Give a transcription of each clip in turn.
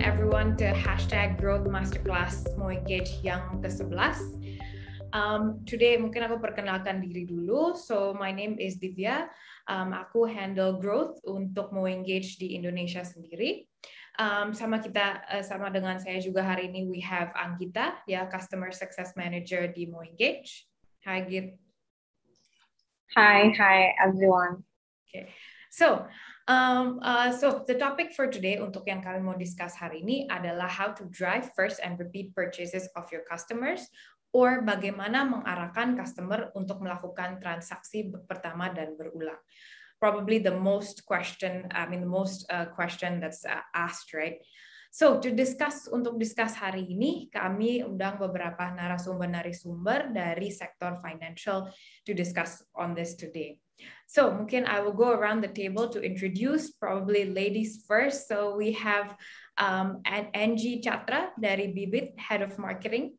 everyone to hashtag Growth Masterclass Mau Engage yang ke-11. Today mungkin aku perkenalkan diri dulu. So my name is Divya. Aku handle growth untuk Mau Engage di Indonesia sendiri. Sama dengan saya juga hari ini we have Anggita, ya Customer Success Manager di Mau Engage. Hi Git. Hi everyone. Okay. So the topic for today untuk yang kami mau discuss hari ini adalah how to drive first and repeat purchases of your customers, or bagaimana mengarahkan customer untuk melakukan transaksi pertama dan berulang. Probably the most question that's asked, right? So untuk discuss hari ini, kami undang beberapa narasumber dari sektor financial to discuss on this today. So mungkin I will go around the table to introduce, probably ladies first. So we have Angie Chatra dari Bibit, Head of Marketing.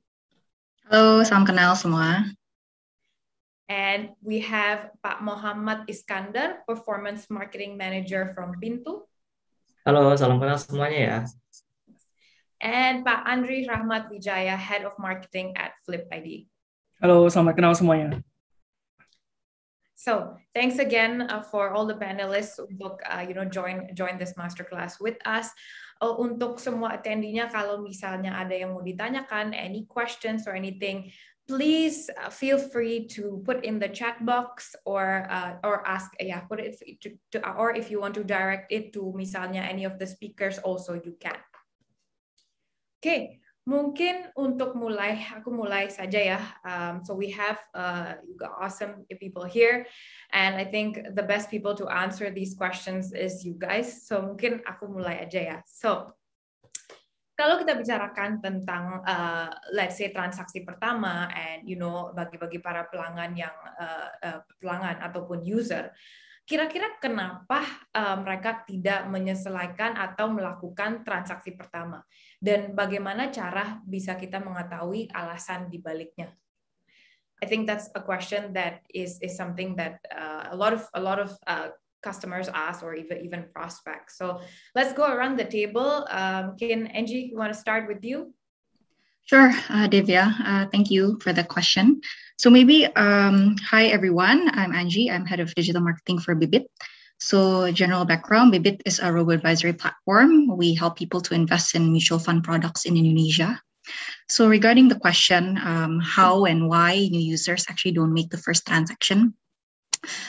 Halo, salam kenal semua. And we have Pak Muhammad Iskandar, Performance Marketing Manager from Pintu. Halo, salam kenal semuanya ya. And Pak Andri Rahmat Wijaya, Head of Marketing at Flip ID. Halo, selamat kenal semuanya. So thanks again for all the panelists untuk join this masterclass with us. Untuk semua attendinya, kalau misalnya ada yang mau ditanyakan, any questions or anything, please feel free to put in the chat box or ask. Put it or if you want to direct it to misalnya any of the speakers, also you can. Okay. Mungkin untuk aku mulai saja ya. So we have awesome people here, and I think the best people to answer these questions is you guys. So mungkin aku mulai aja ya. So kalau kita bicarakan tentang let's say transaksi pertama and bagi para pelanggan yang pelanggan ataupun user, kira-kira kenapa mereka tidak menyesuaikan atau melakukan transaksi pertama? Dan bagaimana cara bisa kita mengetahui alasan di baliknya? I think that's a question that is something that a lot of customers ask, or even prospects. So let's go around the table. Can Angie, you want to start with you? Sure, Divya. Thank you for the question. So maybe, hi everyone. I'm Angie. I'm head of digital marketing for Bibit. So general background, Bibit is a robo-advisory platform. We help people to invest in mutual fund products in Indonesia. So regarding the question, how and why new users actually don't make the first transaction,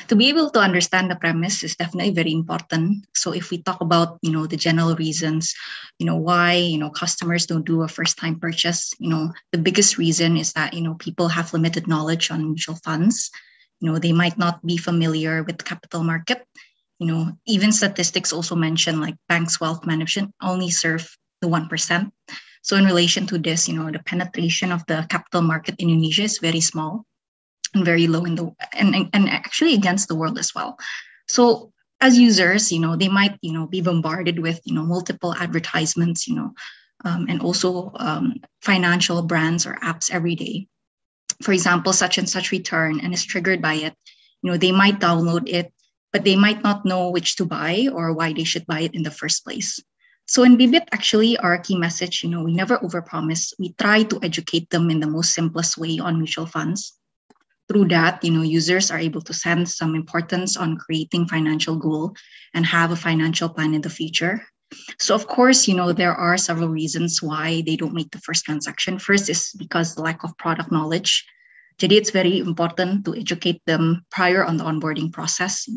to be able to understand the premise is definitely very important. So if we talk about, the general reasons, why, customers don't do a first-time purchase, the biggest reason is that, people have limited knowledge on mutual funds. They might not be familiar with the capital market. Even statistics also mention like banks' wealth management only serve the 1%. So in relation to this, the penetration of the capital market in Indonesia is very small and very low and actually against the world as well. So as users, they might, be bombarded with, multiple advertisements, and also financial brands or apps every day. For example, such and such return and is triggered by it. They might download it, but they might not know which to buy or why they should buy it in the first place. So in Bibit, actually, our key message, we never overpromise. We try to educate them in the most simplest way on mutual funds. Through that, users are able to sense some importance on creating financial goal and have a financial plan in the future. So of course, there are several reasons why they don't make the first transaction. First is because the lack of product knowledge. Jadi it's very important to educate them prior on the onboarding process.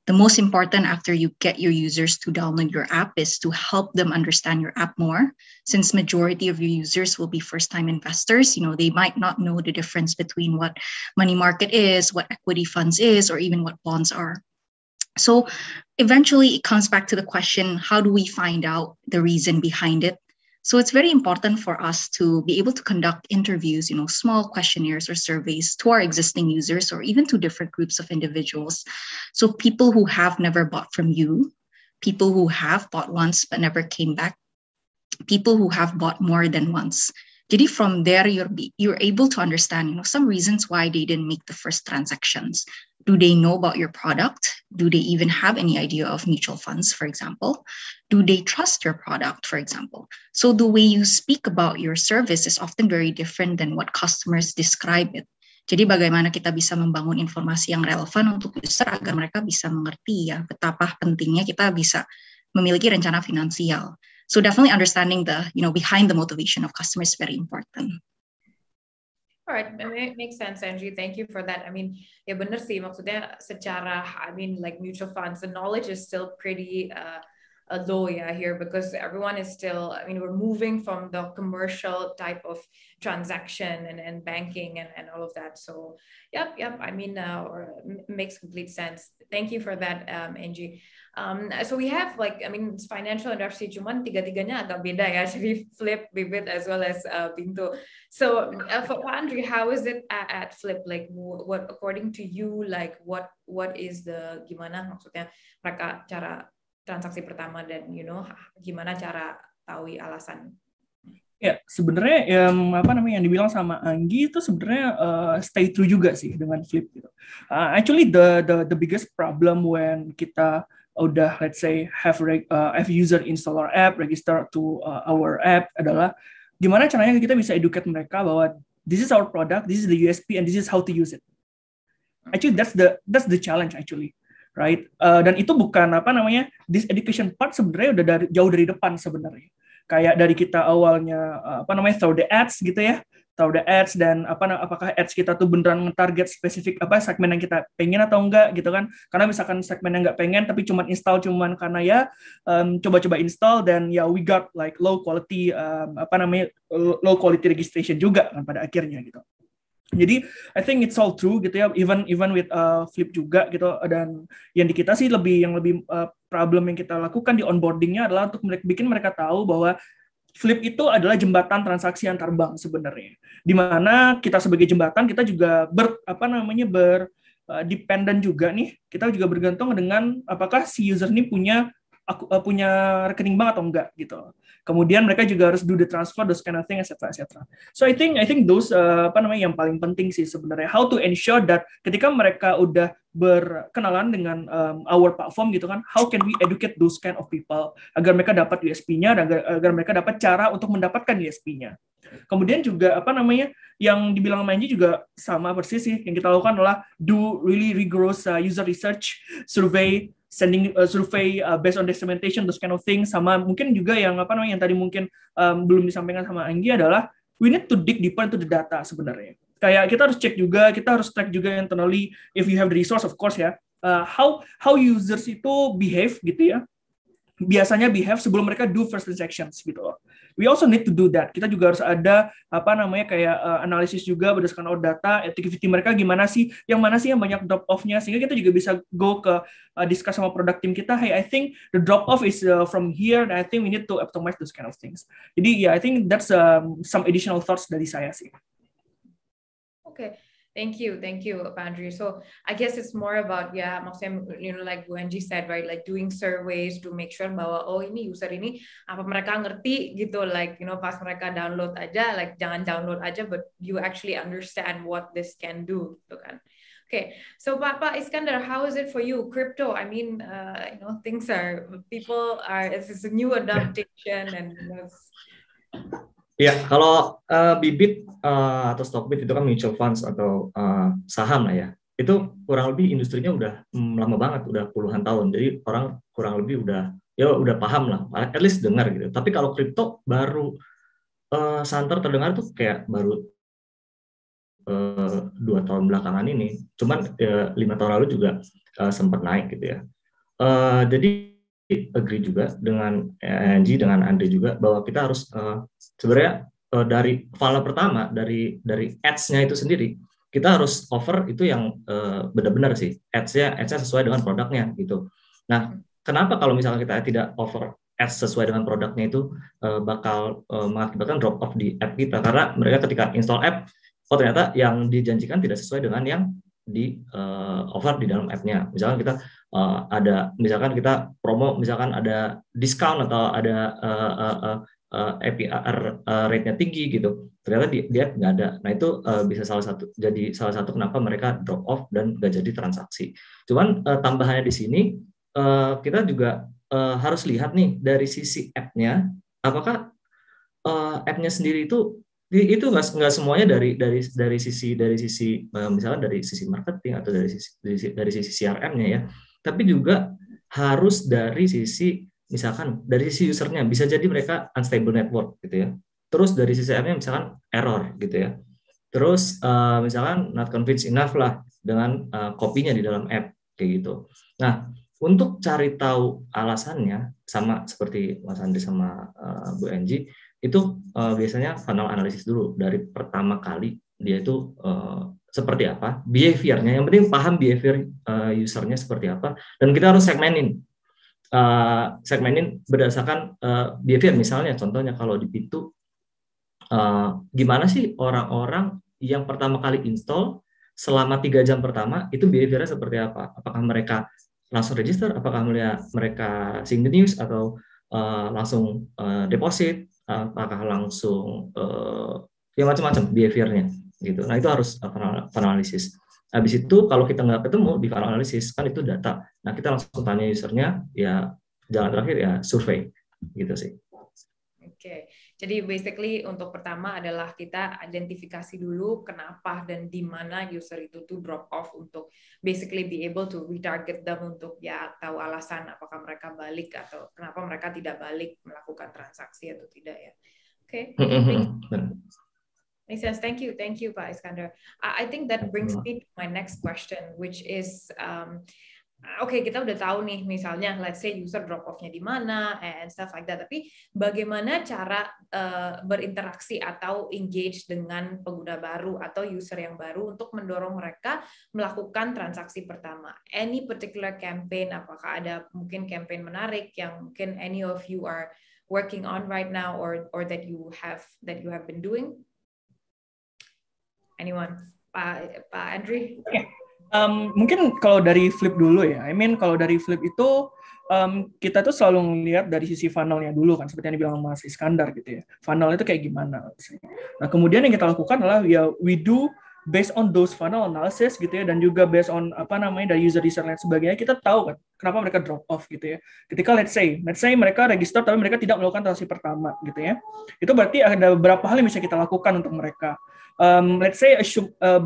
The most important after you get your users to download your app is to help them understand your app more. Since majority of your users will be first-time investors, they might not know the difference between what money market is, what equity funds is, or even what bonds are. So eventually it comes back to the question, how do we find out the reason behind it? So it's very important for us to be able to conduct interviews, small questionnaires or surveys to our existing users or even to different groups of individuals. So people who have never bought from you, people who have bought once but never came back, people who have bought more than once. Jadi from there, you're able to understand, some reasons why they didn't make the first transactions. Do they know about your product? Do they even have any idea of mutual funds, for example? Do they trust your product, for example? So the way you speak about your service is often very different than what customers describe it. Jadi bagaimana kita bisa membangun informasi yang relevan untuk user agar mereka bisa mengerti ya betapa pentingnya kita bisa memiliki rencana finansial. So definitely understanding the, behind the motivation of customers is very important. All right, it makes sense, Angie. Thank you for that. I mean, ya benar sih, maksudnya secara, like mutual funds, the knowledge is still pretty low here because everyone is still, we're moving from the commercial type of transaction and banking and all of that. So, yep. Makes complete sense. Thank you for that, Angie. So we have financial industry, cuman tiga-tiganya agak beda ya, jadi Flip, Bibit, as well as Pintu. So for Andrew, how is it at Flip? Like, what according to you, like what is the gimana maksudnya mereka cara transaksi pertama dan gimana cara tahu alasan? Ya, sebenarnya yang dibilang sama Anggi itu sebenarnya stay true juga sih dengan Flip gitu. Actually the biggest problem when kita udah let's say have user install our app, register to our app adalah gimana caranya kita bisa educate mereka bahwa this is our product, this is the USP, and this is how to use it. Actually that's the challenge actually, right? Dan itu bukan this education part sebenarnya udah jauh dari depan sebenarnya. Kayak dari kita awalnya through the ads gitu ya, through the ads dan apakah ads kita tuh beneran nge-target spesifik segmen yang kita pengen atau enggak gitu kan. Karena misalkan segmen yang enggak pengen tapi cuman karena ya coba-coba install dan ya we got like low quality registration juga kan pada akhirnya gitu. Jadi I think it's all true gitu ya, even with Flip juga gitu. Dan yang di kita sih yang lebih problem yang kita lakukan di onboardingnya adalah untuk bikin mereka tahu bahwa Flip itu adalah jembatan transaksi antar bank sebenarnya. Di mana kita sebagai jembatan kita juga dependent juga nih. Kita juga bergantung dengan apakah si user ini punya rekening bank atau enggak gitu. Kemudian mereka juga harus do the transfer, those kind of thing, etc. So I think those yang paling penting sih sebenarnya. How to ensure that ketika mereka udah berkenalan dengan our platform gitu kan, how can we educate those kind of people agar mereka dapat USP-nya, agar mereka dapat cara untuk mendapatkan USP-nya. Kemudian juga yang dibilang Manji juga sama persis sih. Yang kita lakukan adalah do really rigorous user research, sending survey based on the segmentation, those kind of things. Sama mungkin juga yang yang tadi mungkin belum disampaikan sama Anggi adalah we need to dig deeper into the data sebenarnya. Kayak kita harus cek juga, kita harus track juga internally if you have the resource of course ya. How users itu behave gitu ya. Biasanya behave sebelum mereka do first transactions gitu loh. We also need to do that. Kita juga harus ada analisis juga berdasarkan our data, activity mereka gimana sih, yang mana sih yang banyak drop off-nya, sehingga kita juga bisa go ke discuss sama product team kita, hey I think the drop off is from here, and I think we need to optimize those kind of things. Jadi I think that's some additional thoughts dari saya sih. Okay. Thank you, Pak Andrew. So I guess it's more about maksudnya like Bu Angie said, right, like doing surveys to make sure bahwa ini user ini apa mereka ngerti gitu, like pas mereka download aja, like jangan download aja, but you actually understand what this can do gitu kan. Okay, so Pak Iskandar, how is it for you? Crypto, it's a new adaptation and Ya, kalau Bibit atau Stockbit itu kan mutual funds atau saham lah ya. Itu kurang lebih industrinya udah lama banget, udah puluhan tahun. Jadi orang kurang lebih udah paham lah, at least dengar gitu. Tapi kalau kripto baru santer terdengar tuh kayak baru 2 tahun belakangan ini. Cuman 5 tahun lalu juga sempat naik gitu ya. Jadi agree juga dengan Angie, dengan Andre juga bahwa kita harus sebenarnya dari funnel pertama dari ads-nya itu sendiri kita harus offer itu yang benar-benar sih ads-nya sesuai dengan produknya gitu. Nah, kenapa kalau misalnya kita tidak offer ads sesuai dengan produknya itu bakal mengakibatkan drop off di app kita, karena mereka ketika install app ternyata yang dijanjikan tidak sesuai dengan yang di offer di dalam app-nya. Misalkan kita misalkan kita promo, misalkan ada diskon atau ada APR rate-nya tinggi gitu. Ternyata dia nggak ada. Nah itu bisa salah satu kenapa mereka drop off dan nggak jadi transaksi. Cuman tambahannya di sini kita juga harus lihat nih dari sisi app-nya, apakah app-nya sendiri itu nggak semuanya dari sisi misalnya dari sisi marketing atau dari sisi CRM-nya ya, tapi juga harus dari sisi misalkan dari sisi usernya, bisa jadi mereka unstable network gitu ya. Terus dari sisi app-nya misalkan error gitu ya. Terus misalkan not convinced enough lah dengan copy-nya di dalam app kayak gitu. Nah, untuk cari tahu alasannya sama seperti Mas Andri sama Bu Angie, itu biasanya funnel analysis dulu dari pertama kali dia itu seperti apa behaviornya. Yang penting paham behavior usernya seperti apa, dan kita harus segmenin berdasarkan behavior. Misalnya contohnya kalau di Pitu, gimana sih orang-orang yang pertama kali install selama 3 jam pertama itu behaviornya seperti apa? Apakah mereka langsung register, apakah mereka sing the news, atau langsung deposit, apakah langsung ya macam-macam behaviornya gitu. Nah itu harus analisis. Habis itu kalau kita nggak ketemu di funnel analysis, kan itu data. Nah kita langsung tanya usernya, ya jalan terakhir ya survei gitu sih. Oke, jadi basically untuk pertama adalah kita identifikasi dulu kenapa dan di mana user itu tuh drop off, untuk basically be able to retarget them untuk ya tahu alasan apakah mereka balik atau kenapa mereka tidak balik melakukan transaksi atau tidak ya. Oke. Makes sense. Thank you, Pak Iskandar. I think that brings me to my next question, which is, kita udah tahu nih, misalnya, let's say user drop off-nya di mana and stuff like that. Tapi bagaimana cara berinteraksi atau engage dengan pengguna baru atau user yang baru untuk mendorong mereka melakukan transaksi pertama? Any particular campaign? Apakah ada mungkin campaign menarik yang mungkin any of you are working on right now, or that you have been doing? Anyone? Pak Andri? Okay. Mungkin kalau dari Flip dulu ya. Kalau dari Flip itu kita tuh selalu ngelihat dari sisi funnelnya dulu kan, seperti yang dibilang Mas Iskandar gitu ya. Funnel itu kayak gimana? Nah kemudian yang kita lakukan adalah ya we do based on those funnel analysis gitu ya, dan juga based on dari user research dan sebagainya, kita tahu kan kenapa mereka drop off gitu ya. Ketika let's say mereka register tapi mereka tidak melakukan transaksi pertama gitu ya, itu berarti ada beberapa hal yang bisa kita lakukan untuk mereka. Let's say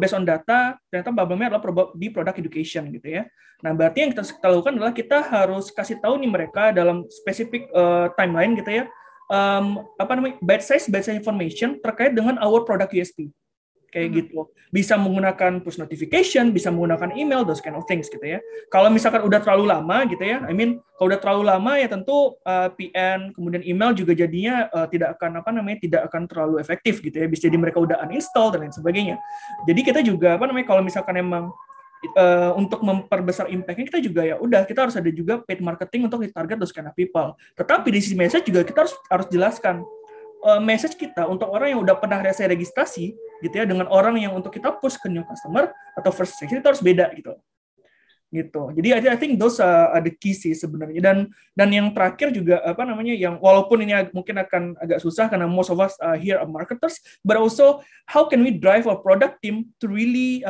based on data, ternyata problemnya adalah di product education gitu ya. Nah berarti yang kita lakukan adalah kita harus kasih tahu nih mereka dalam spesifik timeline gitu ya, bite size information terkait dengan our product USP. Kayak gitu. Bisa menggunakan push notification, bisa menggunakan email, those kind of things gitu ya. Kalau misalkan udah terlalu lama gitu ya, kalau udah terlalu lama ya tentu PN kemudian email juga jadinya tidak akan terlalu efektif gitu ya. Bisa jadi mereka udah uninstall dan lain sebagainya. Jadi kita juga kalau misalkan emang untuk memperbesar impact-nya, kita juga kita harus ada juga paid marketing untuk target those kind of people. Tetapi di sisi message juga kita harus jelaskan message kita untuk orang yang udah pernah registrasi gitu ya, dengan orang yang untuk kita push ke new customer atau first section, itu harus beda gitu. Jadi I think those are the key sih sebenarnya. Dan yang terakhir juga yang walaupun ini mungkin akan agak susah karena most of us here are marketers, but also how can we drive our product team to really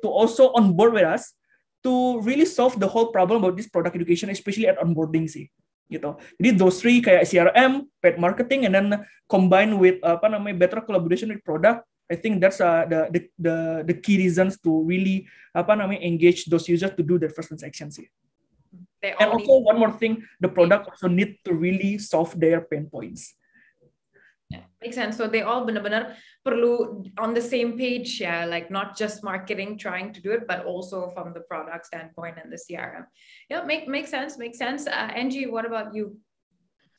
to also on board with us to really solve the whole problem about this product education, especially at onboarding sih. Gitu. Jadi those three kayak CRM, paid marketing, and then combined with better collaboration with product. I think that's the key reasons to really engage those users to do their first transaction sih. And also one more thing, the product also need to really solve their pain points. Yeah, makes sense. So they all benar-benar perlu on the same page ya, like not just marketing trying to do it, but also from the product standpoint and the CRM. Yeah, makes sense. Angie, what about you?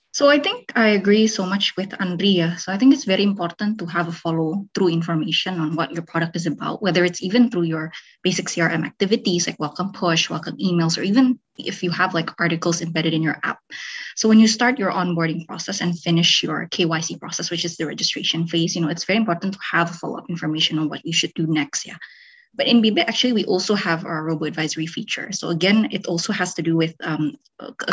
So I think I agree so much with Andrea. So I think it's very important to have a follow-through information on what your product is about, whether it's even through your basic CRM activities like welcome push, welcome emails, or even if you have like articles embedded in your app. So when you start your onboarding process and finish your KYC process, which is the registration phase, it's very important to have follow-up information on what you should do next. Yeah. But in Bibit, actually, we also have our robo-advisory feature. So again, it also has to do with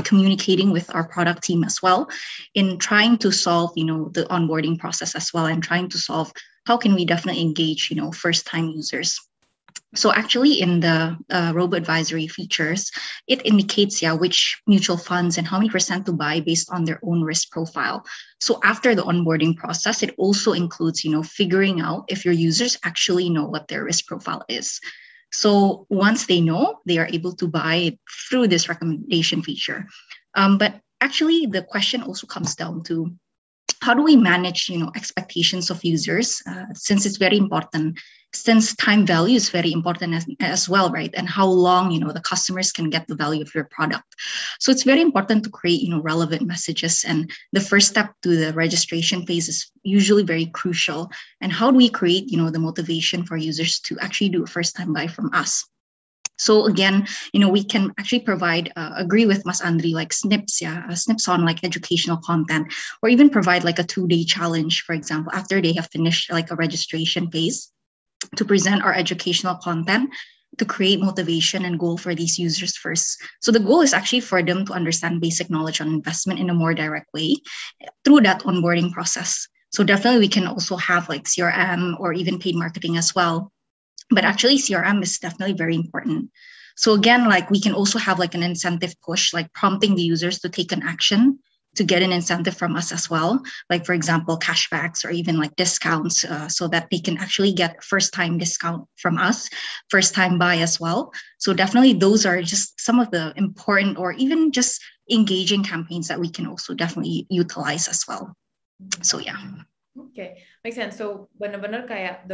communicating with our product team as well in trying to solve, the onboarding process as well, and trying to solve how can we definitely engage, first-time users. So actually in the robo-advisory features, it indicates which mutual funds and how many percent to buy based on their own risk profile. So after the onboarding process, it also includes, figuring out if your users actually know what their risk profile is. So once they know, they are able to buy it through this recommendation feature. But actually the question also comes down to how do we manage, expectations of users, since it's very important, since time value is very important as well, right? And how long, the customers can get the value of your product. So it's very important to create, relevant messages. And the first step to the registration phase is usually very crucial. And how do we create, the motivation for users to actually do a first-time buy from us? So again, we can actually provide, agree with Mas Andri, like snips on like educational content, or even provide like a 2-day challenge, for example, after they have finished like a registration phase, to present our educational content to create motivation and goal for these users first. So the goal is actually for them to understand basic knowledge on investment in a more direct way through that onboarding process. So definitely we can also have like CRM or even paid marketing as well. But actually CRM is definitely very important. So again, like we can also have like an incentive push, like prompting the users to take an action to get an incentive from us as well. Like for example, cashbacks or even like discounts, so that they can actually get first-time discount from us, first-time buy as well. So definitely those are just some of the important or even just engaging campaigns that we can also definitely utilize as well. So yeah. Okay, makes sense. So benar-benar kayak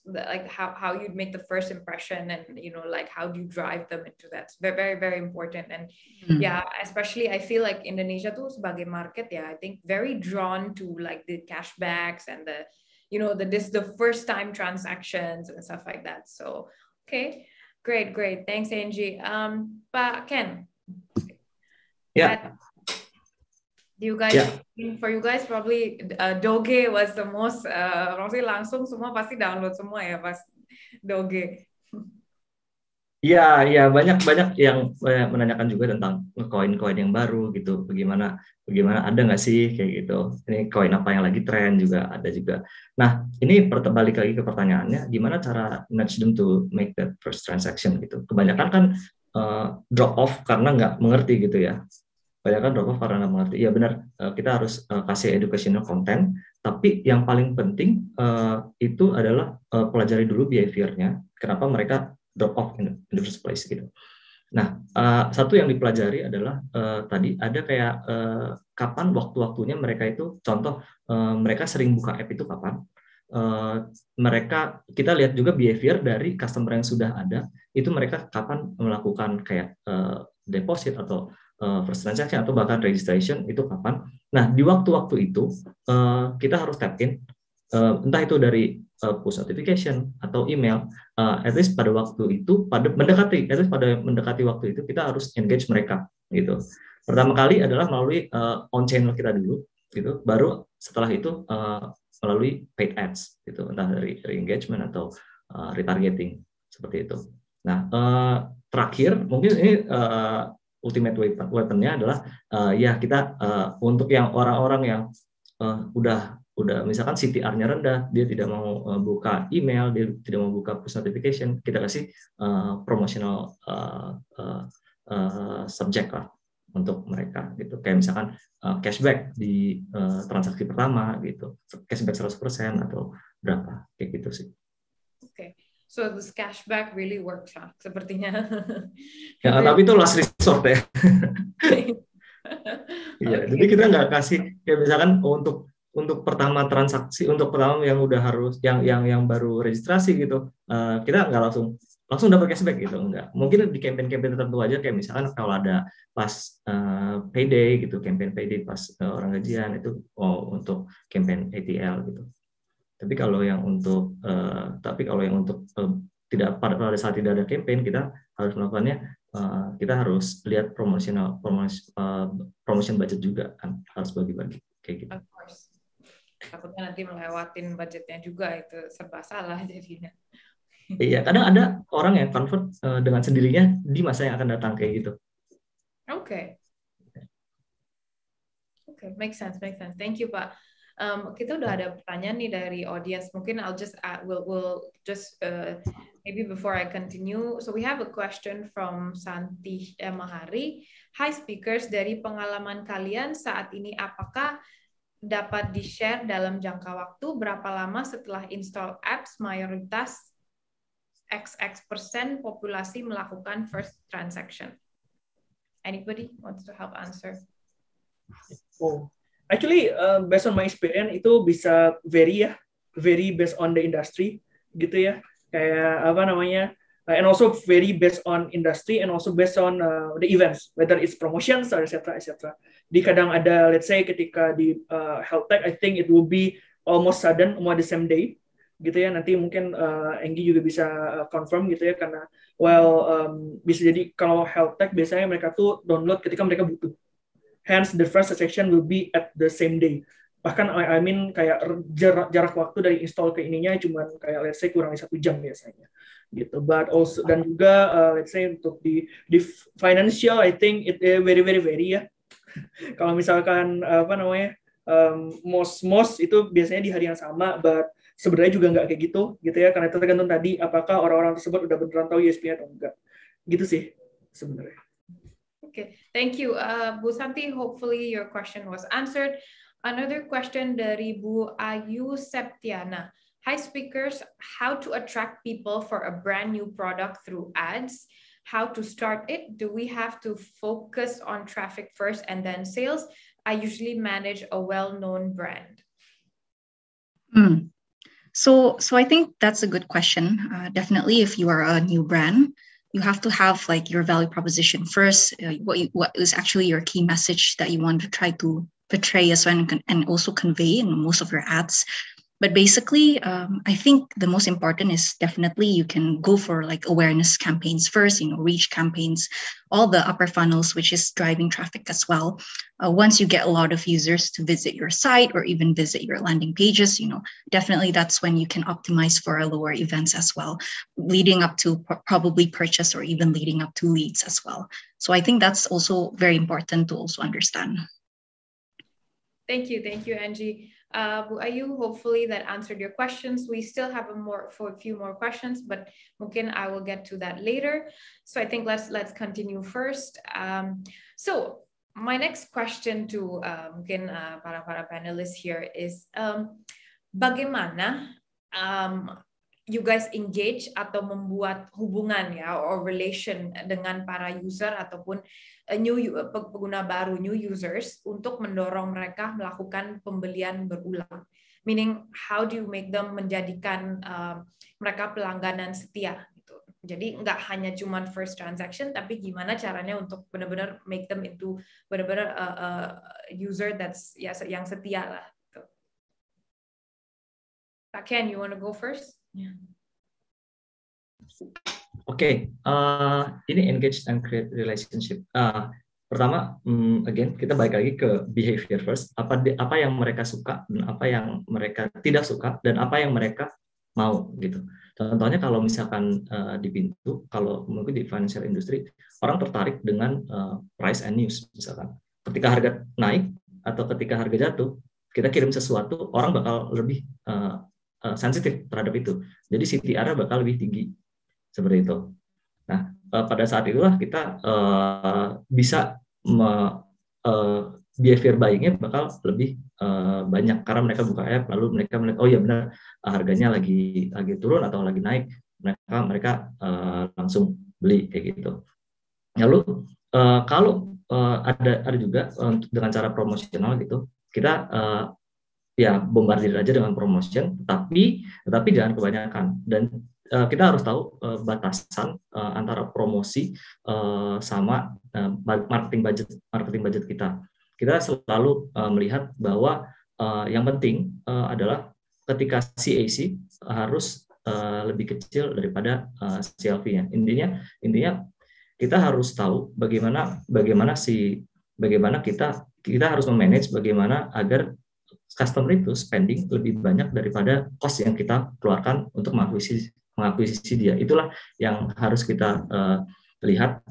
like how you'd make the first impression, and like how do you drive them into that. It's very, very, very important. And yeah, especially I feel like Indonesia tuh sebagai market, I think very drawn to like the cashbacks and the the first time transactions and stuff like that. So okay, great. Thanks, Angie. Pak Ken. Yeah. You guys, for you guys probably Doge was the most langsung semua pasti download semua ya pas Doge. Ya banyak yang menanyakan juga tentang koin-koin yang baru gitu. Bagaimana ada nggak sih kayak gitu. Ini koin apa yang lagi tren juga ada juga. Nah, ini balik lagi ke pertanyaannya, gimana cara nudge them to make that first transaction gitu. Kebanyakan kan drop off karena nggak mengerti gitu ya. Kebanyakan drop off karena nggak mengerti. Ya benar, kita harus kasih educational content. Tapi yang paling penting itu adalah pelajari dulu behavior-nya. Kenapa mereka drop off in the first place gitu. Nah, satu yang dipelajari adalah tadi ada kayak kapan waktu-waktunya mereka itu, contoh mereka sering buka app itu kapan. Kita lihat juga behavior dari customer yang sudah ada, itu mereka kapan melakukan kayak deposit atau first transaction atau bahkan registration itu kapan. Nah, di waktu-waktu itu kita harus tap in, entah itu dari push notification atau email, at least pada waktu itu, pada mendekati waktu itu kita harus engage mereka gitu. Pertama kali adalah melalui on channel kita dulu gitu, baru setelah itu melalui paid ads gitu, entah dari re-engagement atau retargeting seperti itu. Nah, terakhir mungkin ini ultimate weapon-nya adalah kita untuk yang orang-orang yang udah misalkan CTR-nya rendah, dia tidak mau buka email, dia tidak mau buka push notification, kita kasih promotional subject lah untuk mereka gitu. Kayak misalkan cashback di transaksi pertama gitu, cashback 100% atau berapa kayak gitu sih. Okay. So this cashback really works, sepertinya. Ya, tapi itu last resort ya. Iya, jadi kita nggak kasih kayak misalkan untuk pertama transaksi, untuk pertama yang udah harus yang baru registrasi gitu, kita nggak langsung dapat cashback gitu, enggak. Mungkin di campaign tertentu aja, kayak misalkan kalau ada pas payday gitu, campaign payday pas orang gajian itu untuk campaign ATL gitu. Tapi kalau yang untuk tidak pada saat tidak ada campaign, kita harus melakukannya, kita harus lihat promotion budget juga kan, harus bagi-bagi kayak gitu. Of course. Takutnya nanti melewatin budgetnya juga, itu serba salah jadinya. Iya, kadang ada orang yang convert dengan sendirinya di masa yang akan datang kayak gitu. Okay. Okay, makes sense. Thank you, Pak. Kita udah ada pertanyaan nih dari audience. Mungkin I'll just we'll just maybe before I continue. So we have a question from Santi Mahari. Hi speakers, dari pengalaman kalian saat ini apakah dapat di-share dalam jangka waktu berapa lama setelah install apps mayoritas XX% populasi melakukan first transaction? Anybody wants to help answer? Oh, actually, based on my experience itu bisa very based on the industry, gitu ya. Kayak apa namanya? And also very based on industry and also based on the events, whether it's promotions or etc. Di kadang ada, let's say ketika di health tech, I think it will be almost sudden, almost the same day, gitu ya. Nanti mungkin Enggi juga bisa confirm gitu ya, karena bisa jadi kalau health tech biasanya mereka tuh download ketika mereka butuh. Hence the first transaction will be at the same day. Bahkan I mean kayak jarak waktu dari install ke ininya cuma kayak let's say kurang dari 1 jam biasanya gitu. But also dan juga let's say untuk di financial I think it very ya. Kalau misalkan apa namanya most itu biasanya di hari yang sama, but sebenarnya juga nggak kayak gitu ya, karena itu tergantung tadi apakah orang-orang tersebut udah beneran tahu USP atau enggak. Gitu sih sebenarnya. Okay, thank you. Bu Santi, hopefully your question was answered. Another question dari Bu Ayu Septiana. Hi speakers, how to attract people for a brand new product through ads? How to start it? Do we have to focus on traffic first and then sales? I usually manage a well-known brand. So I think that's a good question. Definitely, if you are a new brand, you have to have like your value proposition first. What is actually your key message that you want to try to portray as well and also convey in most of your ads. But basically, I think the most important is definitely you can go for like awareness campaigns first, reach campaigns, all the upper funnels, which is driving traffic as well. Once you get a lot of users to visit your site or even visit your landing pages, definitely that's when you can optimize for lower events as well, leading up to probably purchase or even leading up to leads as well. So I think that's also very important to also understand. Thank you, Angie. Bu Ayu, hopefully that answered your questions. We still have a few more questions, but mungkin I will get to that later. So I think let's continue first. So my next question to mungkin para panelists here is bagaimana you guys engage atau membuat hubungan ya or relation dengan para user ataupun pengguna baru, new users, untuk mendorong mereka melakukan pembelian berulang. Meaning, how do you make them menjadikan mereka pelangganan setia? Gitu. Jadi nggak hanya cuma first transaction, tapi gimana caranya untuk benar-benar make them into benar-benar user that's yang setia lah. Gitu. Pak Ken, you want to go first? Yeah. Oke, ini engage and create relationship. Pertama, again kita balik lagi ke behavior first. Apa yang mereka suka dan apa yang mereka tidak suka dan apa yang mereka mau gitu. Contohnya kalau misalkan di pintu, kalau mungkin di financial industry orang tertarik dengan price and news misalkan. Ketika harga naik atau ketika harga jatuh, kita kirim sesuatu, orang bakal lebih sensitif terhadap itu. Jadi CTR bakal lebih tinggi. Seperti itu. Nah, pada saat itulah kita bisa behavior buying-nya bakal lebih banyak karena mereka buka app lalu mereka melihat oh ya benar harganya lagi turun atau lagi naik, mereka langsung beli kayak gitu. Lalu kalau ada juga dengan cara promosional gitu, kita ya bombardir aja dengan promotion, tapi jangan kebanyakan dan kita harus tahu batasan antara promosi sama marketing budget kita. Kita selalu melihat bahwa yang penting adalah ketika CAC harus lebih kecil daripada CLV-nya. Intinya kita harus tahu bagaimana kita harus memanage bagaimana agar customer itu spending lebih banyak daripada cost yang kita keluarkan untuk mengakuisisi mengakuisisi dia. Itulah yang harus kita lihat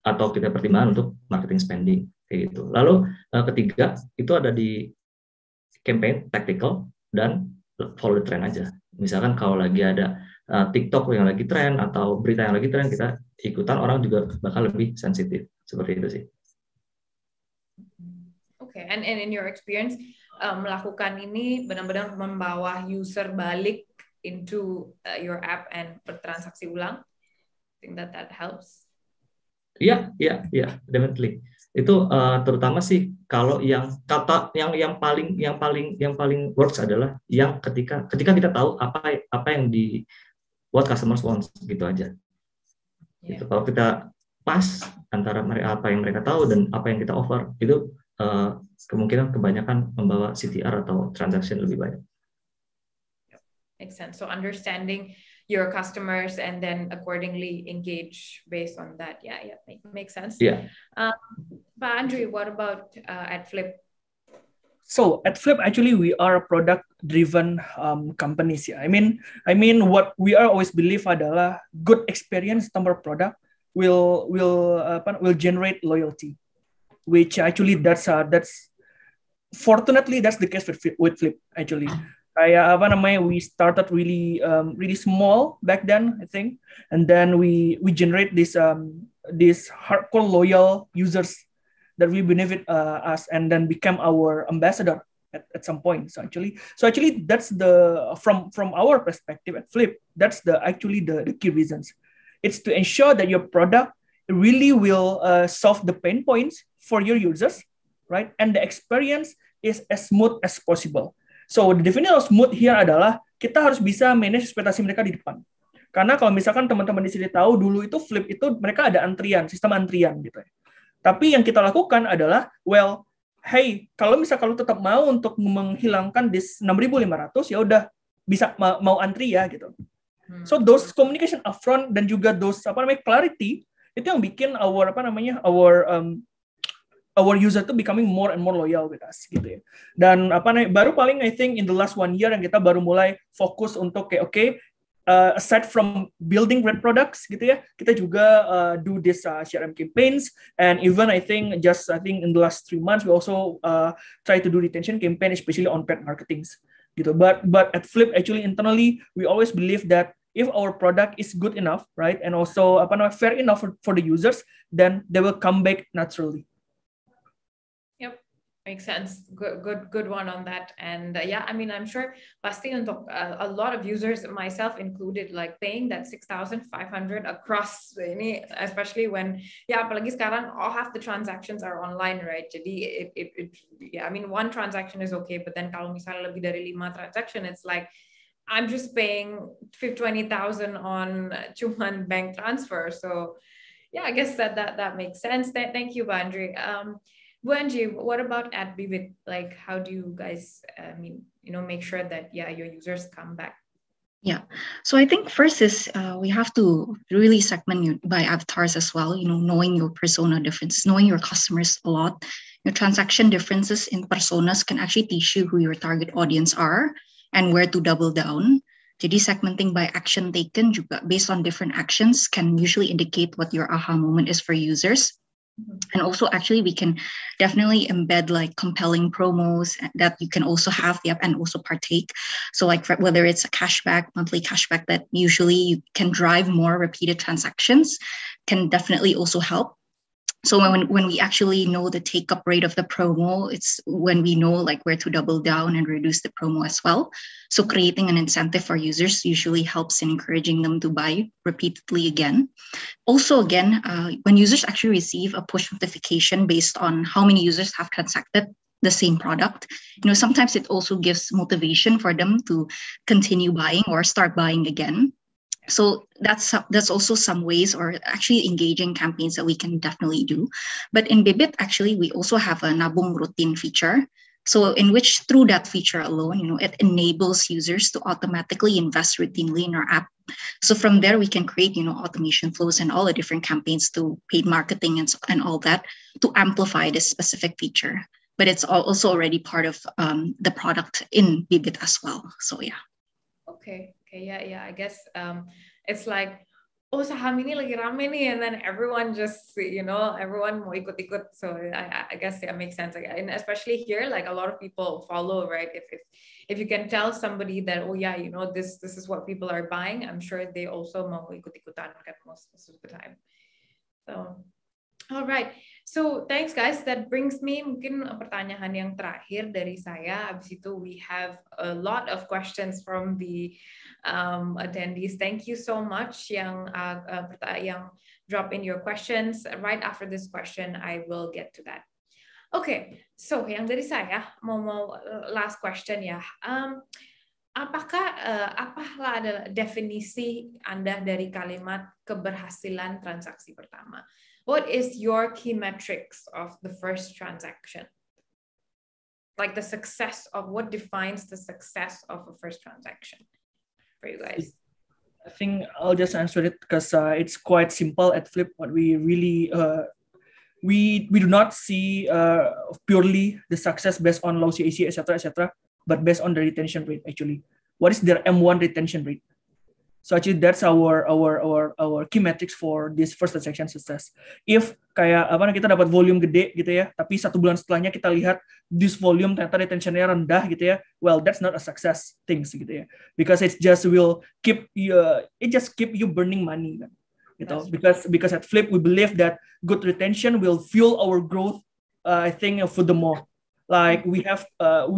atau kita pertimbangkan untuk marketing spending kayak gitu. Lalu ketiga itu ada di campaign tactical dan follow the trend aja. Misalkan kalau lagi ada TikTok yang lagi tren atau berita yang lagi tren, kita ikutan, orang juga bakal lebih sensitif. Seperti itu sih. Okay, and in your experience melakukan ini benar-benar membawa user balik into your app and bertransaksi ulang. I think that helps. Iya, definitely. Itu terutama sih kalau yang paling works adalah yang ketika kita tahu apa yang di what customers want, gitu aja. Gitu. Kalau kita pas antara apa yang mereka tahu dan apa yang kita offer, itu kemungkinan kebanyakan membawa CTR atau transaction lebih banyak. Makes sense. So understanding your customers and then accordingly engage based on that. Yeah, makes sense. Yeah. Pak Andrew, what about at Flip? So at Flip, actually, we are a product-driven companies. Yeah, I mean, what we are always believe adalah good experience number product will generate loyalty, which actually that's fortunately that's the case with Flip actually. We started really small back then, I think, and then we generate this hardcore loyal users that will benefit us and then become our ambassador at some point. So actually that's from our perspective at Flip, that's the key reasons. It's to ensure that your product really will solve the pain points for your users, right? And the experience is as smooth as possible. So the definition of smooth here adalah kita harus bisa manage ekspektasi mereka di depan. Karena kalau misalkan teman-teman di sini tahu, dulu itu Flip itu mereka ada sistem antrian gitu ya. Tapi yang kita lakukan adalah, hey, kalau tetap mau untuk menghilangkan this 6.500, ya udah bisa mau antri ya gitu. So those communication upfront dan juga those clarity itu yang bikin our user itu becoming more and more loyal with us gitu ya. Dan baru paling I think in the last 1 year yang kita baru mulai fokus untuk aside from building great products gitu ya, kita juga do this CRM campaigns, and even I think in the last 3 months we also try to do retention campaign, especially on paid marketings gitu. But at Flip actually internally we always believe that if our product is good enough, right, and also fair enough for the users, then they will come back naturally. Makes sense. Good one on that. And I'm sure pasti untuk a lot of users, myself included, like paying that 6,500 across ini, especially when apalagi sekarang half the transactions are online, right? Jadi one transaction is okay, but then kalau misalnya lebih dari 5 transaction, it's like I'm just paying 20,000 on cuman bank transfer. So I guess that makes sense. Thank you, Andrew. Bu Angie, what about at Bibit? Like, how do you guys, make sure that your users come back? Yeah, so I think first is we have to really segment you by avatars as well. Knowing your persona differences, knowing your customers a lot. Your transaction differences in personas can actually teach you who your target audience are and where to double down. Jadi segmenting by action taken juga based on different actions can usually indicate what your aha moment is for users. And also actually we can definitely embed like compelling promos that you can also have and also partake. So like whether it's a monthly cashback that usually you can drive more repeated transactions can definitely also help. So when we actually know the take-up rate of the promo, it's when we know like where to double down and reduce the promo as well. So creating an incentive for users usually helps in encouraging them to buy repeatedly again. Also, again, when users actually receive a push notification based on how many users have transacted the same product, sometimes it also gives motivation for them to continue buying or start buying again. So that's also some ways or actually engaging campaigns that we can definitely do. But in Bibit, actually, we also have a Nabung Rutin feature. So in which through that feature alone, it enables users to automatically invest routinely in our app. So from there, we can create, automation flows and all the different campaigns to paid marketing and all that to amplify this specific feature. But it's also already part of the product in Bibit as well. So yeah. Okay. Okay, yeah. I guess it's like, oh, saham ini lagi rame nih, and then everyone just, everyone mau ikut-ikut. So I guess it makes sense. And especially here, like a lot of people follow, right? If you can tell somebody that, oh yeah, this is what people are buying, I'm sure they also mau ikut-ikutan kan most of the time. So, all right. So thanks guys. That brings me mungkin pertanyaan yang terakhir dari saya. Abis itu we have a lot of questions from the attendees. Thank you so much yang drop in your questions. Right after this question, I will get to that. Okay. So yang dari saya mau last question ya. Apalah adalah definisi Anda dari kalimat keberhasilan transaksi pertama? What is your key metrics of the first transaction? Like the success of what defines the success of a first transaction for you guys? I think I'll just answer it because it's quite simple at Flip. What we really we do not see purely the success based on low CAC, etc., but based on the retention rate actually. What is their M1 retention rate? So actually that's our key metrics for this first transaction success. If kayak kita dapat volume gede gitu ya, tapi 1 bulan setelahnya kita lihat this volume ternyata retentionnya rendah gitu ya, well that's not a success things gitu ya, because it just will keep you burning money kan, gitu. Because at Flip we believe that good retention will fuel our growth. I think furthermore, like we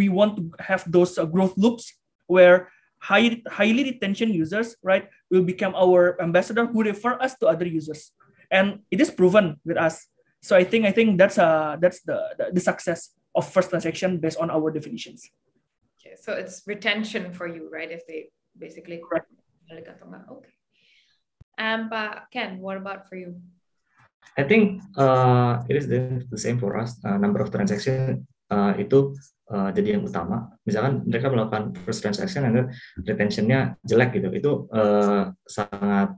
want to have those growth loops where highly retention users, right, will become our ambassador who refer us to other users, and it is proven with us. So I think that's the success of first transaction based on our definitions. Okay, so it's retention for you, right? If they basically correct. Okay. Pak Ken, what about for you? I think it is the same for us. Number of transaction itu jadi yang utama. Misalkan mereka melakukan first transaction dan retentionnya jelek gitu, itu sangat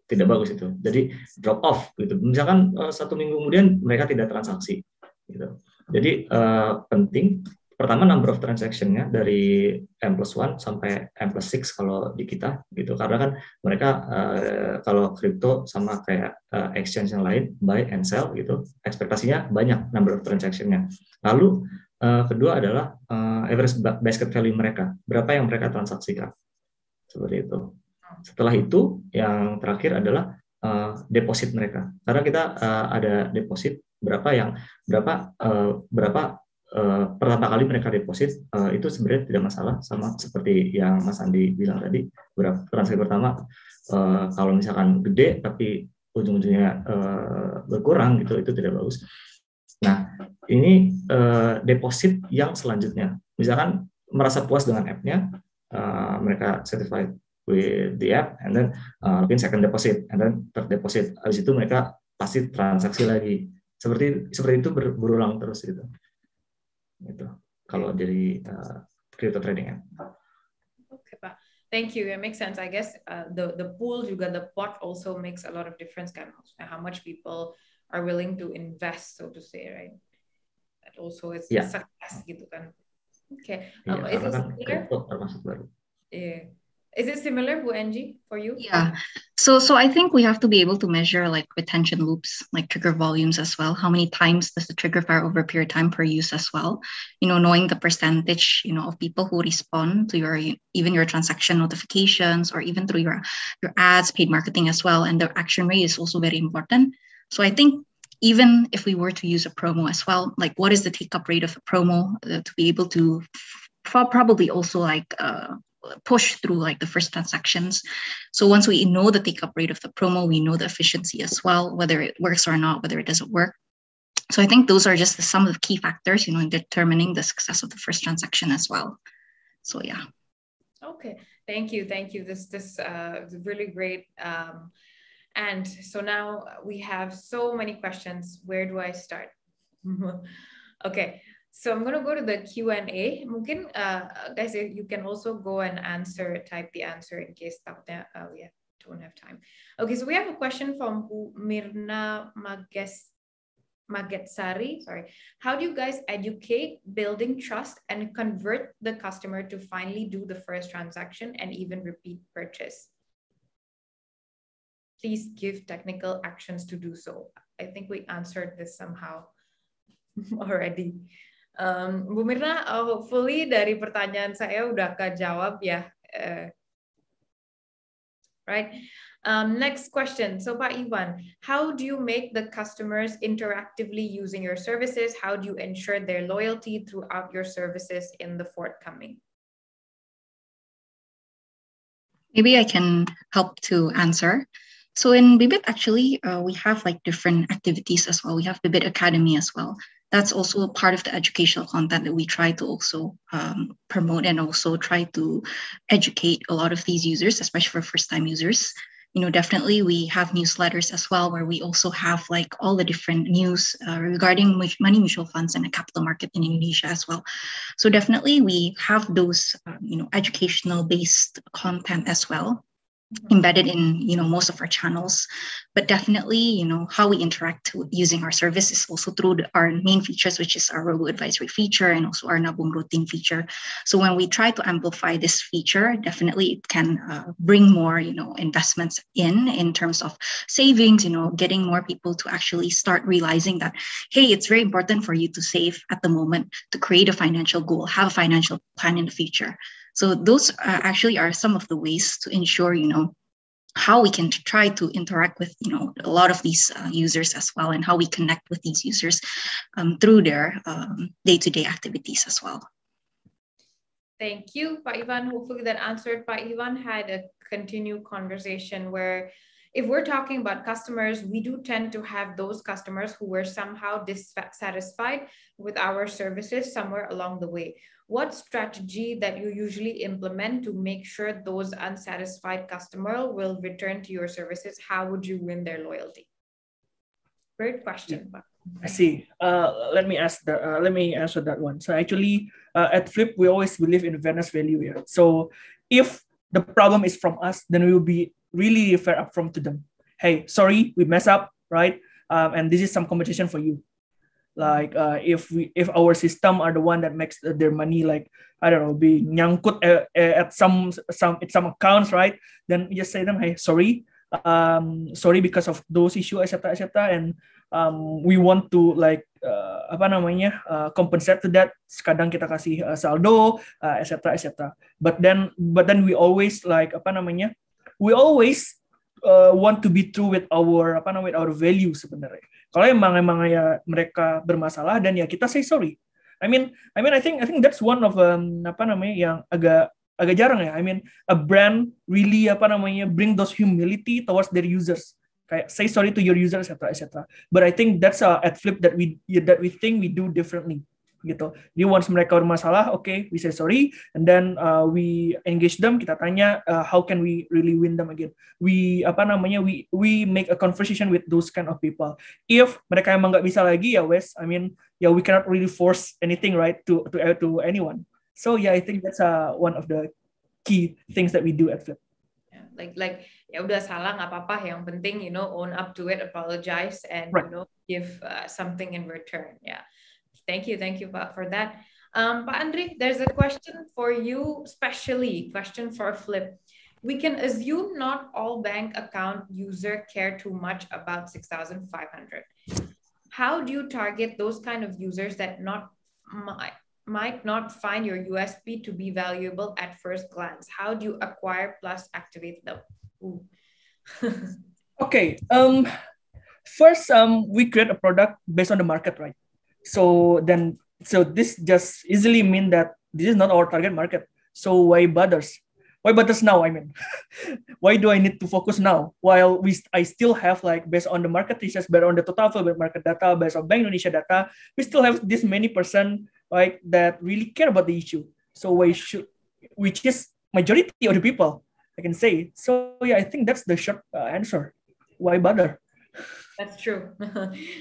tidak bagus itu. Jadi drop off gitu. Misalkan 1 minggu kemudian mereka tidak transaksi gitu. Jadi penting pertama number of transaction-nya dari M+1 sampai M+6 kalau di kita gitu, karena kan mereka kalau crypto sama kayak exchange yang lain buy and sell gitu, ekspektasinya banyak number of transaction-nya. Lalu kedua adalah average basket value mereka, berapa yang mereka transaksikan, seperti itu. Setelah itu yang terakhir adalah deposit mereka, karena kita ada deposit berapa pertama kali mereka deposit, itu sebenarnya tidak masalah, sama seperti yang Mas Andi bilang tadi, berapa transaksi pertama kalau misalkan gede tapi ujung-ujungnya berkurang gitu, itu tidak bagus. Nah ini deposit yang selanjutnya, misalkan merasa puas dengan app-nya, mereka certified with the app, and then mungkin second deposit, and then third deposit, habis itu mereka pasti transaksi lagi, seperti itu berulang terus gitu. Itu kalau dari crypto trading. Okay, Pak. Thank you. It makes sense. I guess the pool juga, the pot also makes a lot of difference kan, how much people are willing to invest, so to say, right? That also is success gitu kan. Okay. Is it similar? Termasuk baru. Yeah. Is it similar, Bu Angie, for you? Yeah. So I think we have to be able to measure like retention loops, like trigger volumes as well. How many times does the trigger fire over a period of time per use as well? Knowing the percentage, of people who respond to even your transaction notifications, or even through your ads, paid marketing as well. And the action rate is also very important. So I think even if we were to use a promo as well, like what is the take-up rate of a promo to be able to probably also like push through like the first transactions. So once we know the take-up rate of the promo, we know the efficiency as well, whether it works or not, whether it doesn't work. So I think those are just some of the key factors, in determining the success of the first transaction as well. So yeah. Okay, thank you. This is really great. And so now we have so many questions. Where do I start? Okay. So I'm going to go to the Q&A. Mungkin, guys, you can also go and type the answer in case we don't have time. Okay, so we have a question from Mirna Magetsari, sorry. How do you guys educate, building trust, and convert the customer to finally do the first transaction and even repeat purchase? Please give technical actions to do so. I think we answered this somehow already. Bu Mirna, hopefully dari pertanyaan saya udah kejawab ya. Right. Next question. So Pak Ivan, how do you make the customers interactively using your services? How do you ensure their loyalty throughout your services in the forthcoming? Maybe I can help to answer. So in Bibit, actually, we have like different activities as well. We have Bibit Academy as well. That's also part of the educational content that we try to also promote and also try to educate a lot of these users, especially for first-time users. You know, definitely we have newsletters as well, where we also have like all the different news regarding money mutual funds and the capital market in Indonesia as well. So definitely we have those, educational based content as well, embedded in most of our channels. But definitely how we interact using our service is also through our main features, which is our robo-advisory feature and also our Nabung Rutin feature. So when we try to amplify this feature, definitely it can bring more investments in terms of savings, getting more people to actually start realizing that, hey, it's very important for you to save at the moment, to create a financial goal, have a financial plan in the future. So those actually are some of the ways to ensure, how we can try to interact with, a lot of these users as well, and how we connect with these users through their day-to-day activities as well. Thank you, Pak Ivan. Hopefully that answered. Pak Ivan had a continued conversation where if we're talking about customers, we do tend to have those customers who were somehow dissatisfied with our services somewhere along the way. What strategy that you usually implement to make sure those unsatisfied customers will return to your services? How would you win their loyalty? Great question. I see. Let me answer that one. So actually, at Flip, we always believe in fairness value here. So if the problem is from us, then we will be really fair upfront to them. Hey, sorry, we mess up, right? And this is some compensation for you. Like if our system are the one that makes their money, like I don't know, be nyangkut at some accounts, right? Then you just say them, hey, sorry because of those issues, etc. And we want to like compensate to that. Kadang kita kasih saldo, etc. But then we always we always want to be true with our our value sebenarnya. Kalau emang ya mereka bermasalah, dan ya kita say sorry. I mean I think that's one of yang agak jarang ya. I mean a brand really bring those humility towards their users. Kayak say sorry to your users, etc. But I think that's at Flip that we think we do differently. Gitu. Jadi once mereka bermasalah, okay, we say sorry, and then we engage them. Kita tanya how can we really win them again. We we make a conversation with those kind of people. If mereka emang nggak bisa lagi, ya wes, we cannot really force anything, right, to anyone. So yeah, I think that's one of the key things that we do at Flip. Like ya udah salah nggak apa-apa. Yang penting own up to it, apologize, and right. Give something in return. Yeah. Thank you for that. Pak Andri, there's a question for you, especially question for Flip. We can assume not all bank account user care too much about 6,500. How do you target those kind of users that might not find your USP to be valuable at first glance? How do you acquire plus activate them? Okay. First, we create a product based on the market, right? So this just easily mean that this is not our target market. So why bothers? Why bothers now? I mean, why do I need to focus now? While I still have like based on the market research, based on the total market data, based on Bank Indonesia data, we still have this many person like that really care about the issue. So which is majority of the people, I can say. So yeah, I think that's the short answer. Why bother? That's true.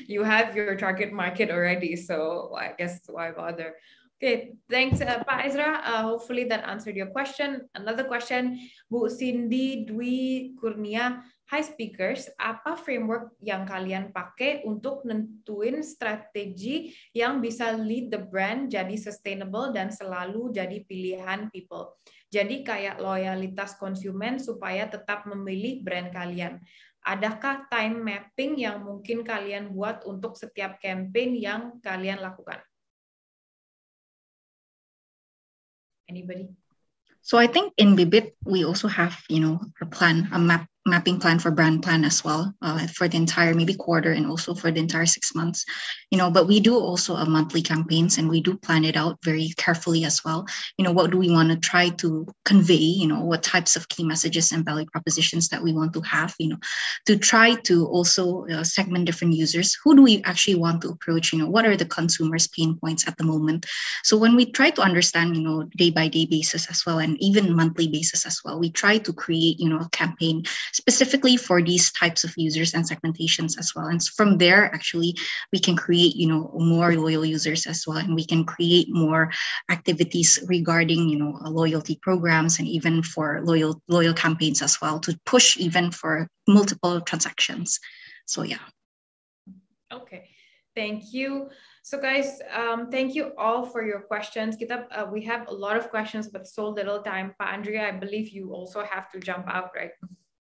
You have your target market already, so I guess why bother? Okay, thanks, Pak Ezra. Hopefully that answered your question. Another question, Bu Cindy Dwi Kurnia. Hi speakers, apa framework yang kalian pakai untuk nentuin strategi yang bisa lead the brand jadi sustainable dan selalu jadi pilihan people? Jadi kayak loyalitas konsumen supaya tetap memilih brand kalian. Adakah time mapping yang mungkin kalian buat untuk setiap campaign yang kalian lakukan? Anybody? So I think in Bibit, we also have, a plan, a mapping plan for brand plan as well, for the entire maybe quarter and also for the entire 6 months, but we do also a monthly campaigns and we do plan it out very carefully as well. What do we want to try to convey, what types of key messages and value propositions that we want to have, to try to also segment different users. Who do we actually want to approach? What are the consumers' pain points at the moment? So when we try to understand, day by day basis as well, and even monthly basis as well, we try to create, a campaign specifically for these types of users and segmentations as well. And from there, actually, we can create, more loyal users as well. And we can create more activities regarding, loyalty programs and even for loyal campaigns as well to push even for multiple transactions. So, yeah. Okay, thank you. So guys, thank you all for your questions. We have a lot of questions, but so little time. Pak Andrea, I believe you also have to jump out, right?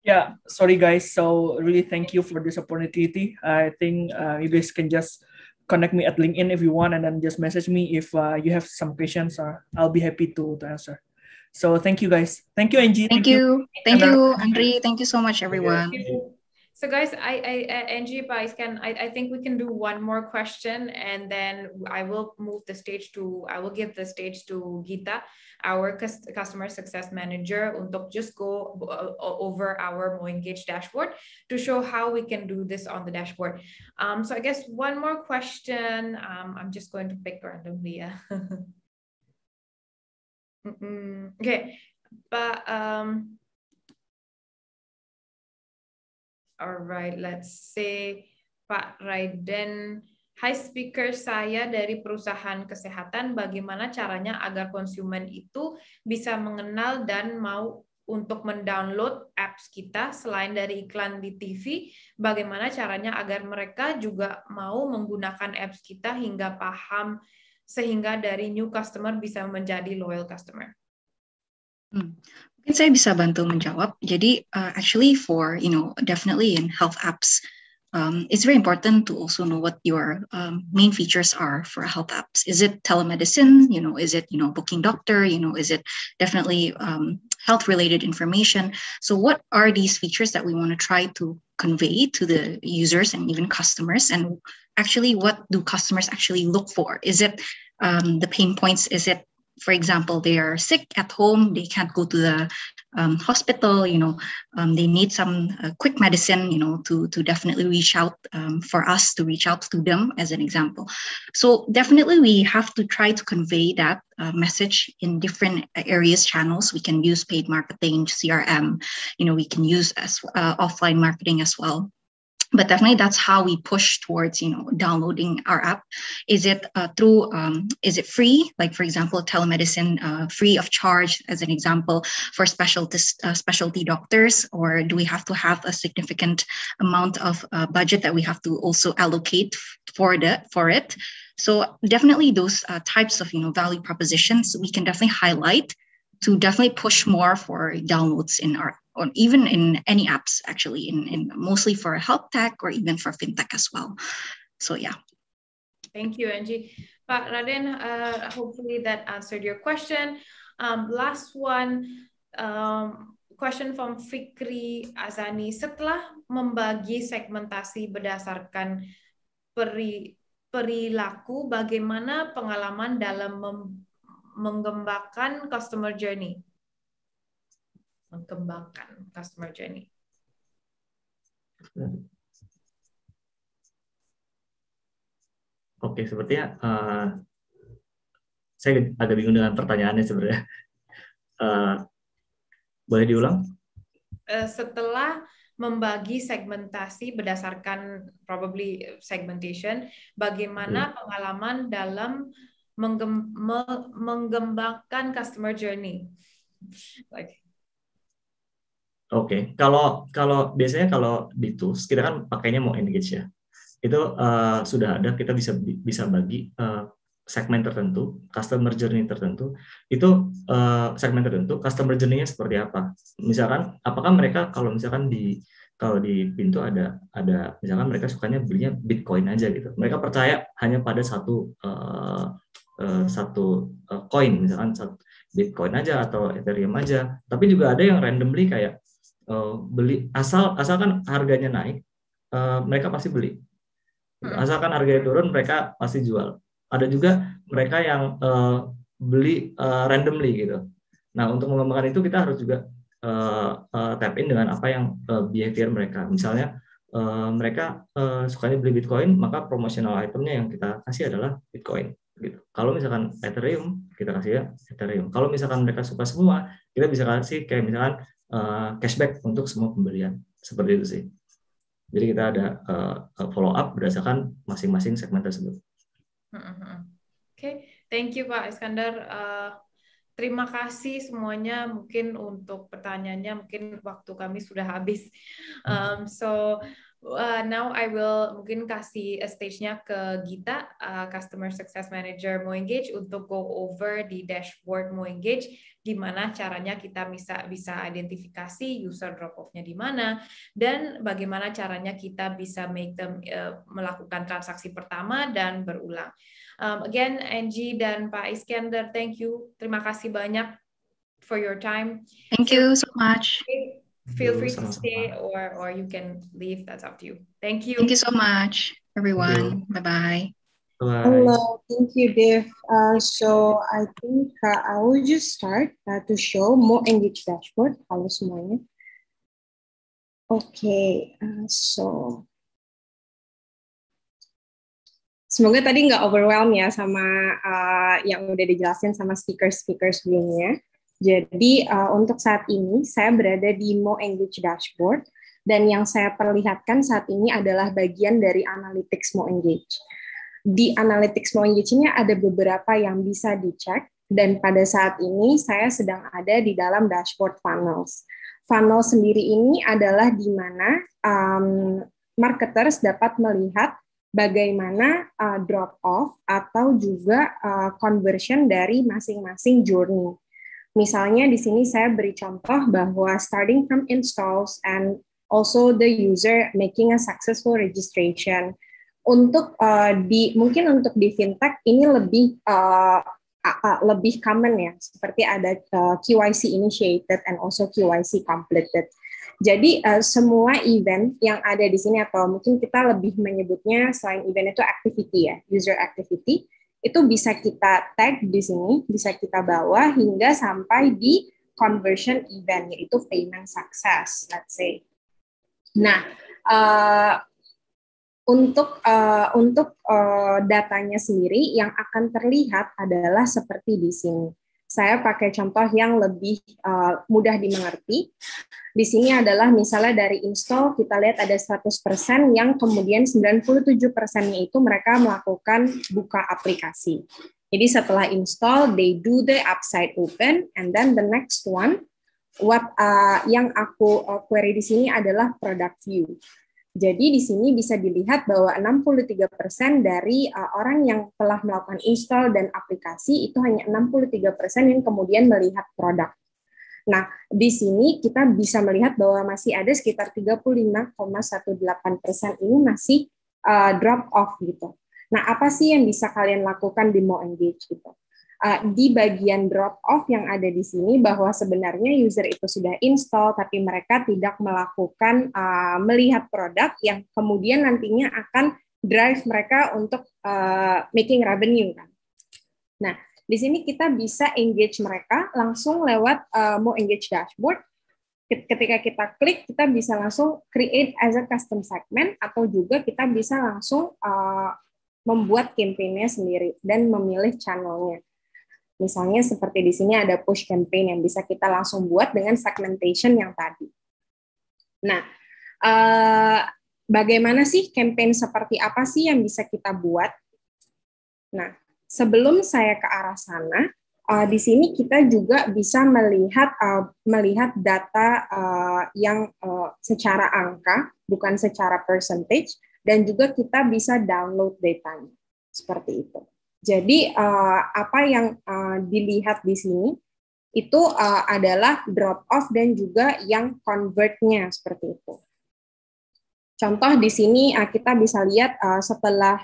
Yeah, sorry guys. So really thank you for this opportunity. I think you guys can just connect me at LinkedIn if you want, and then just message me if you have some questions. I'll be happy to answer. So thank you guys. Thank you, Angie. Thank you, Andre. Thank you so much, everyone. So guys, Angie, I think we can do one more question, and then I will give the stage to Gita, our customer success manager, untuk just go over our MoEngage dashboard to show how we can do this on the dashboard. So I guess one more question. I'm just going to pick randomly. Yeah. Okay, but alright, let's say Pak Raiden. Hi speaker, saya dari perusahaan kesehatan. Bagaimana caranya agar konsumen itu bisa mengenal dan mau untuk mendownload apps kita selain dari iklan di TV? Bagaimana caranya agar mereka juga mau menggunakan apps kita hingga paham sehingga dari new customer bisa menjadi loyal customer? Mungkin saya bisa bantu menjawab. Jadi actually for, definitely in health apps, it's very important to also know what your main features are for health apps. Is it telemedicine? Is it, booking doctor? Is it definitely health-related information? So what are these features that we want to try to convey to the users and even customers? And actually, what do customers actually look for? Is it the pain points? Is it, for example, they are sick at home, they can't go to the hospital, they need some quick medicine, to definitely reach out for us to reach out to them as an example. So definitely we have to try to convey that message in different areas, channels. We can use paid marketing, CRM, we can use offline marketing as well. But definitely that's how we push towards, downloading our app. Is it is it free? Like, for example, telemedicine, free of charge as an example for specialty doctors, or do we have to have a significant amount of budget that we have to also allocate for it? So definitely those types of, value propositions we can definitely highlight to definitely push more for downloads in our, or even in any apps, actually, in mostly for health tech or even for fintech as well. So yeah. Thank you, Angie. Pak Raden, hopefully that answered your question. Last one, question from Fikri Azani. Setelah membagi segmentasi berdasarkan perilaku, bagaimana pengalaman dalam mengembangkan customer journey? Oke, sepertinya saya agak bingung dengan pertanyaannya sebenarnya. Boleh diulang? Setelah membagi segmentasi berdasarkan probably segmentation, bagaimana pengalaman dalam mengembangkan customer journey? Oke. Kalau biasanya kalau di tools kita kan pakainya mau engage ya. Itu sudah ada, kita bisa bagi segmen tertentu, customer journey tertentu, itu segmen tertentu, customer journey-nya seperti apa. Misalkan, apakah mereka kalau misalkan kalau di pintu ada misalkan mereka sukanya belinya Bitcoin aja gitu. Mereka percaya hanya pada satu koin, misalkan Bitcoin aja atau Ethereum aja. Tapi juga ada yang randomly kayak beli asalkan harganya naik, mereka pasti beli. Asalkan harganya turun, mereka pasti jual. Ada juga mereka yang beli randomly gitu. Nah, untuk mengembangkan itu kita harus juga tap in dengan apa yang behavior mereka. Misalnya mereka sukanya beli Bitcoin, maka promotional itemnya yang kita kasih adalah Bitcoin. Gitu. Kalau misalkan Ethereum, kita kasih ya Ethereum. Kalau misalkan mereka suka semua, kita bisa kasih kayak misalkan cashback untuk semua pembelian. Seperti itu sih. Jadi kita ada follow up berdasarkan masing-masing segmen tersebut. Oke, thank you Pak Iskandar. Terima kasih semuanya. Mungkin untuk pertanyaannya, mungkin waktu kami sudah habis. Now I will mungkin kasih stage-nya ke Gita, Customer Success Manager Moengage, untuk go over di dashboard Moengage, gimana caranya kita bisa identifikasi user drop-off-nya di mana, dan bagaimana caranya kita bisa make them melakukan transaksi pertama dan berulang. Again, Angie dan Pak Iskandar, thank you. Terima kasih banyak for your time. Thank you so much. Feel free to stay or you can leave. That's up to you. Thank you. Thank you so much, everyone. Bye-bye. Hello, thank you, Dev. So I think I will just start to show Moengage dashboard. Halo semuanya. Okay, so semoga tadi nggak overwhelm ya sama yang udah dijelasin sama speaker-speaker sebelumnya. Jadi untuk saat ini saya berada di Moengage dashboard dan yang saya perlihatkan saat ini adalah bagian dari analytics Moengage. Di analytics Moengage ini ada beberapa yang bisa dicek dan pada saat ini saya sedang ada di dalam dashboard funnels. Funnel sendiri ini adalah di mana marketers dapat melihat bagaimana drop off atau juga conversion dari masing-masing journey. Misalnya di sini saya beri contoh bahwa starting from installs and also the user making a successful registration. Untuk mungkin untuk di fintech ini lebih common ya, seperti ada QYC initiated and also QYC completed. Jadi semua event yang ada di sini atau mungkin kita lebih menyebutnya selain event itu activity ya, user activity, itu bisa kita tag di sini, bisa kita bawa hingga sampai di conversion event, yaitu payment success, let's say. Nah, untuk datanya sendiri yang akan terlihat adalah seperti di sini. Saya pakai contoh yang lebih mudah dimengerti. Di sini adalah misalnya dari install, kita lihat ada 100% yang kemudian 97%-nya itu mereka melakukan buka aplikasi. Jadi setelah install, they do the app site open, and then the next one, yang aku query di sini adalah product view. Jadi di sini bisa dilihat bahwa 63% dari orang yang telah melakukan install dan aplikasi itu hanya 63% yang kemudian melihat produk. Nah, di sini kita bisa melihat bahwa masih ada sekitar 35,18% ini masih drop off gitu. Nah, apa sih yang bisa kalian lakukan di Moengage gitu? Di bagian drop off yang ada di sini bahwa sebenarnya user itu sudah install tapi mereka tidak melakukan melihat produk yang kemudian nantinya akan drive mereka untuk making revenue kan. Nah, di sini kita bisa engage mereka langsung lewat Moengage dashboard. Ketika kita klik, kita bisa langsung create as a custom segment atau juga kita bisa langsung membuat campaign-nya sendiri dan memilih channel-nya. Misalnya seperti di sini ada push campaign yang bisa kita langsung buat dengan segmentation yang tadi. Nah, bagaimana sih campaign seperti apa sih yang bisa kita buat? Nah, sebelum saya ke arah sana, di sini kita juga bisa melihat data yang secara angka, bukan secara percentage, dan juga kita bisa download datanya seperti itu. Jadi apa yang dilihat di sini itu adalah drop off dan juga yang convert-nya seperti itu. Contoh di sini kita bisa lihat setelah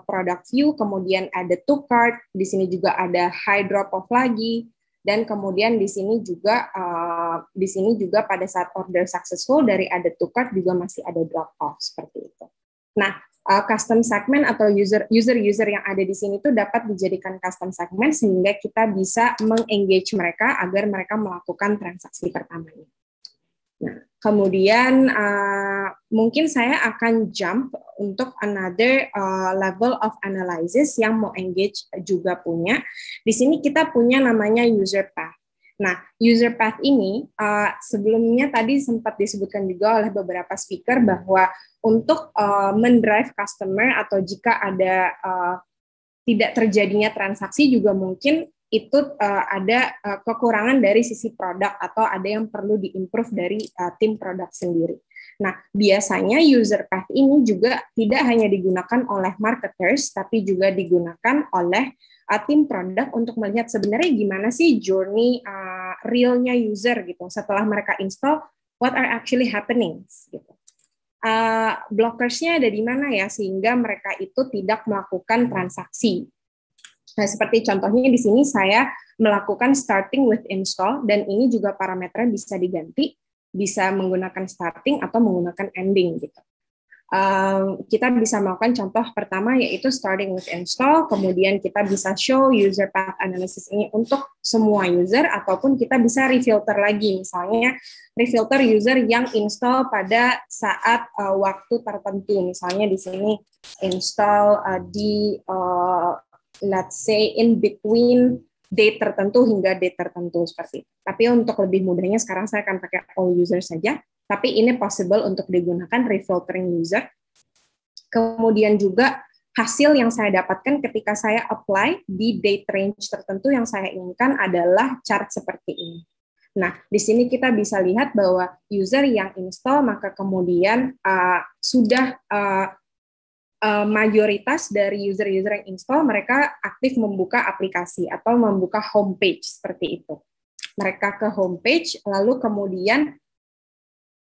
product view, kemudian added to cart, di sini juga ada high drop off lagi, dan kemudian di sini juga pada saat order successful dari added to cart juga masih ada drop off seperti itu. Nah, custom segment atau user yang ada di sini itu dapat dijadikan custom segment sehingga kita bisa mengengage mereka agar mereka melakukan transaksi pertamanya. Nah, kemudian mungkin saya akan jump untuk another level of analysis yang mau engage juga punya. Di sini kita punya namanya user path. Nah, user path ini sebelumnya tadi sempat disebutkan juga oleh beberapa speaker bahwa untuk mendrive customer atau jika ada tidak terjadinya transaksi juga mungkin itu ada kekurangan dari sisi produk atau ada yang perlu diimprove dari tim produk sendiri. Nah, biasanya user path ini juga tidak hanya digunakan oleh marketers, tapi juga digunakan oleh tim produk untuk melihat sebenarnya gimana sih journey realnya user gitu. Setelah mereka install, what are actually happening gitu. Blockersnya ada di mana ya sehingga mereka itu tidak melakukan transaksi. Nah, seperti contohnya di sini saya melakukan starting with install dan ini juga parameternya bisa diganti, bisa menggunakan starting atau menggunakan ending gitu. Kita bisa melakukan contoh pertama yaitu starting with install, kemudian kita bisa show user path analysis ini untuk semua user ataupun kita bisa refilter lagi, misalnya refilter user yang install pada saat waktu tertentu, misalnya di sini install di let's say in between date tertentu hingga date tertentu seperti itu. Tapi untuk lebih mudahnya sekarang saya akan pakai all user saja. Tapi ini possible untuk digunakan refiltering user. Kemudian juga hasil yang saya dapatkan ketika saya apply di date range tertentu yang saya inginkan adalah chart seperti ini. Nah, di sini kita bisa lihat bahwa user yang install maka kemudian sudah mayoritas dari user-user yang install, mereka aktif membuka aplikasi atau membuka homepage seperti itu. Mereka ke homepage, lalu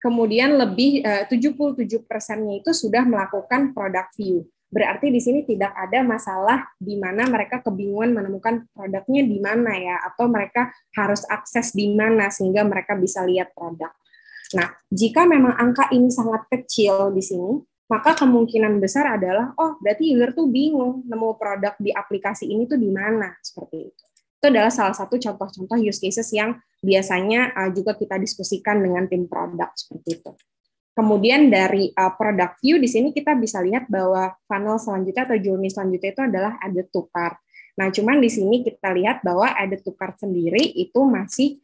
kemudian lebih 77%-nya itu sudah melakukan product view. Berarti di sini tidak ada masalah di mana mereka kebingungan menemukan produknya di mana ya, atau mereka harus akses di mana sehingga mereka bisa lihat produk. Nah, jika memang angka ini sangat kecil di sini, maka kemungkinan besar adalah, oh berarti user tuh bingung nemu produk di aplikasi ini tuh di mana, seperti itu. Itu adalah salah satu contoh-contoh use cases yang biasanya juga kita diskusikan dengan tim produk, seperti itu. Kemudian dari product view, di sini kita bisa lihat bahwa funnel selanjutnya atau journey selanjutnya itu adalah added to cart. Nah, cuman di sini kita lihat bahwa added to cart sendiri itu masih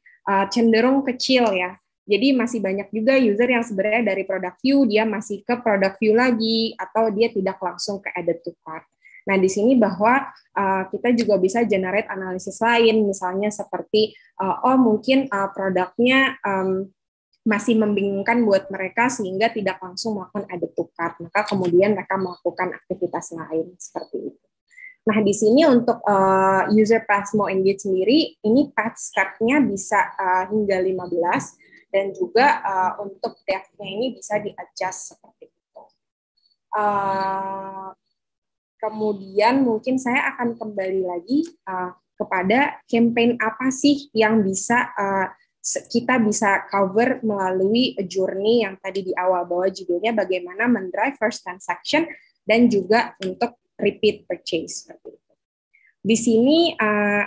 cenderung kecil ya. Jadi masih banyak juga user yang sebenarnya dari product view, dia masih ke product view lagi, atau dia tidak langsung ke added to cart. Nah, di sini bahwa kita juga bisa generate analisis lain, misalnya seperti, mungkin produknya masih membingungkan buat mereka sehingga tidak langsung melakukan added to cart, maka kemudian mereka melakukan aktivitas lain, seperti itu. Nah, di sini untuk user path mau engage sendiri, ini path step-nya bisa hingga 15, dan juga untuk depth-nya ini bisa di-adjust seperti itu. Kemudian mungkin saya akan kembali lagi kepada campaign apa sih yang bisa kita bisa cover melalui journey yang tadi di awal, bahwa judulnya bagaimana mendrive first transaction dan juga untuk repeat purchase seperti itu. Di sini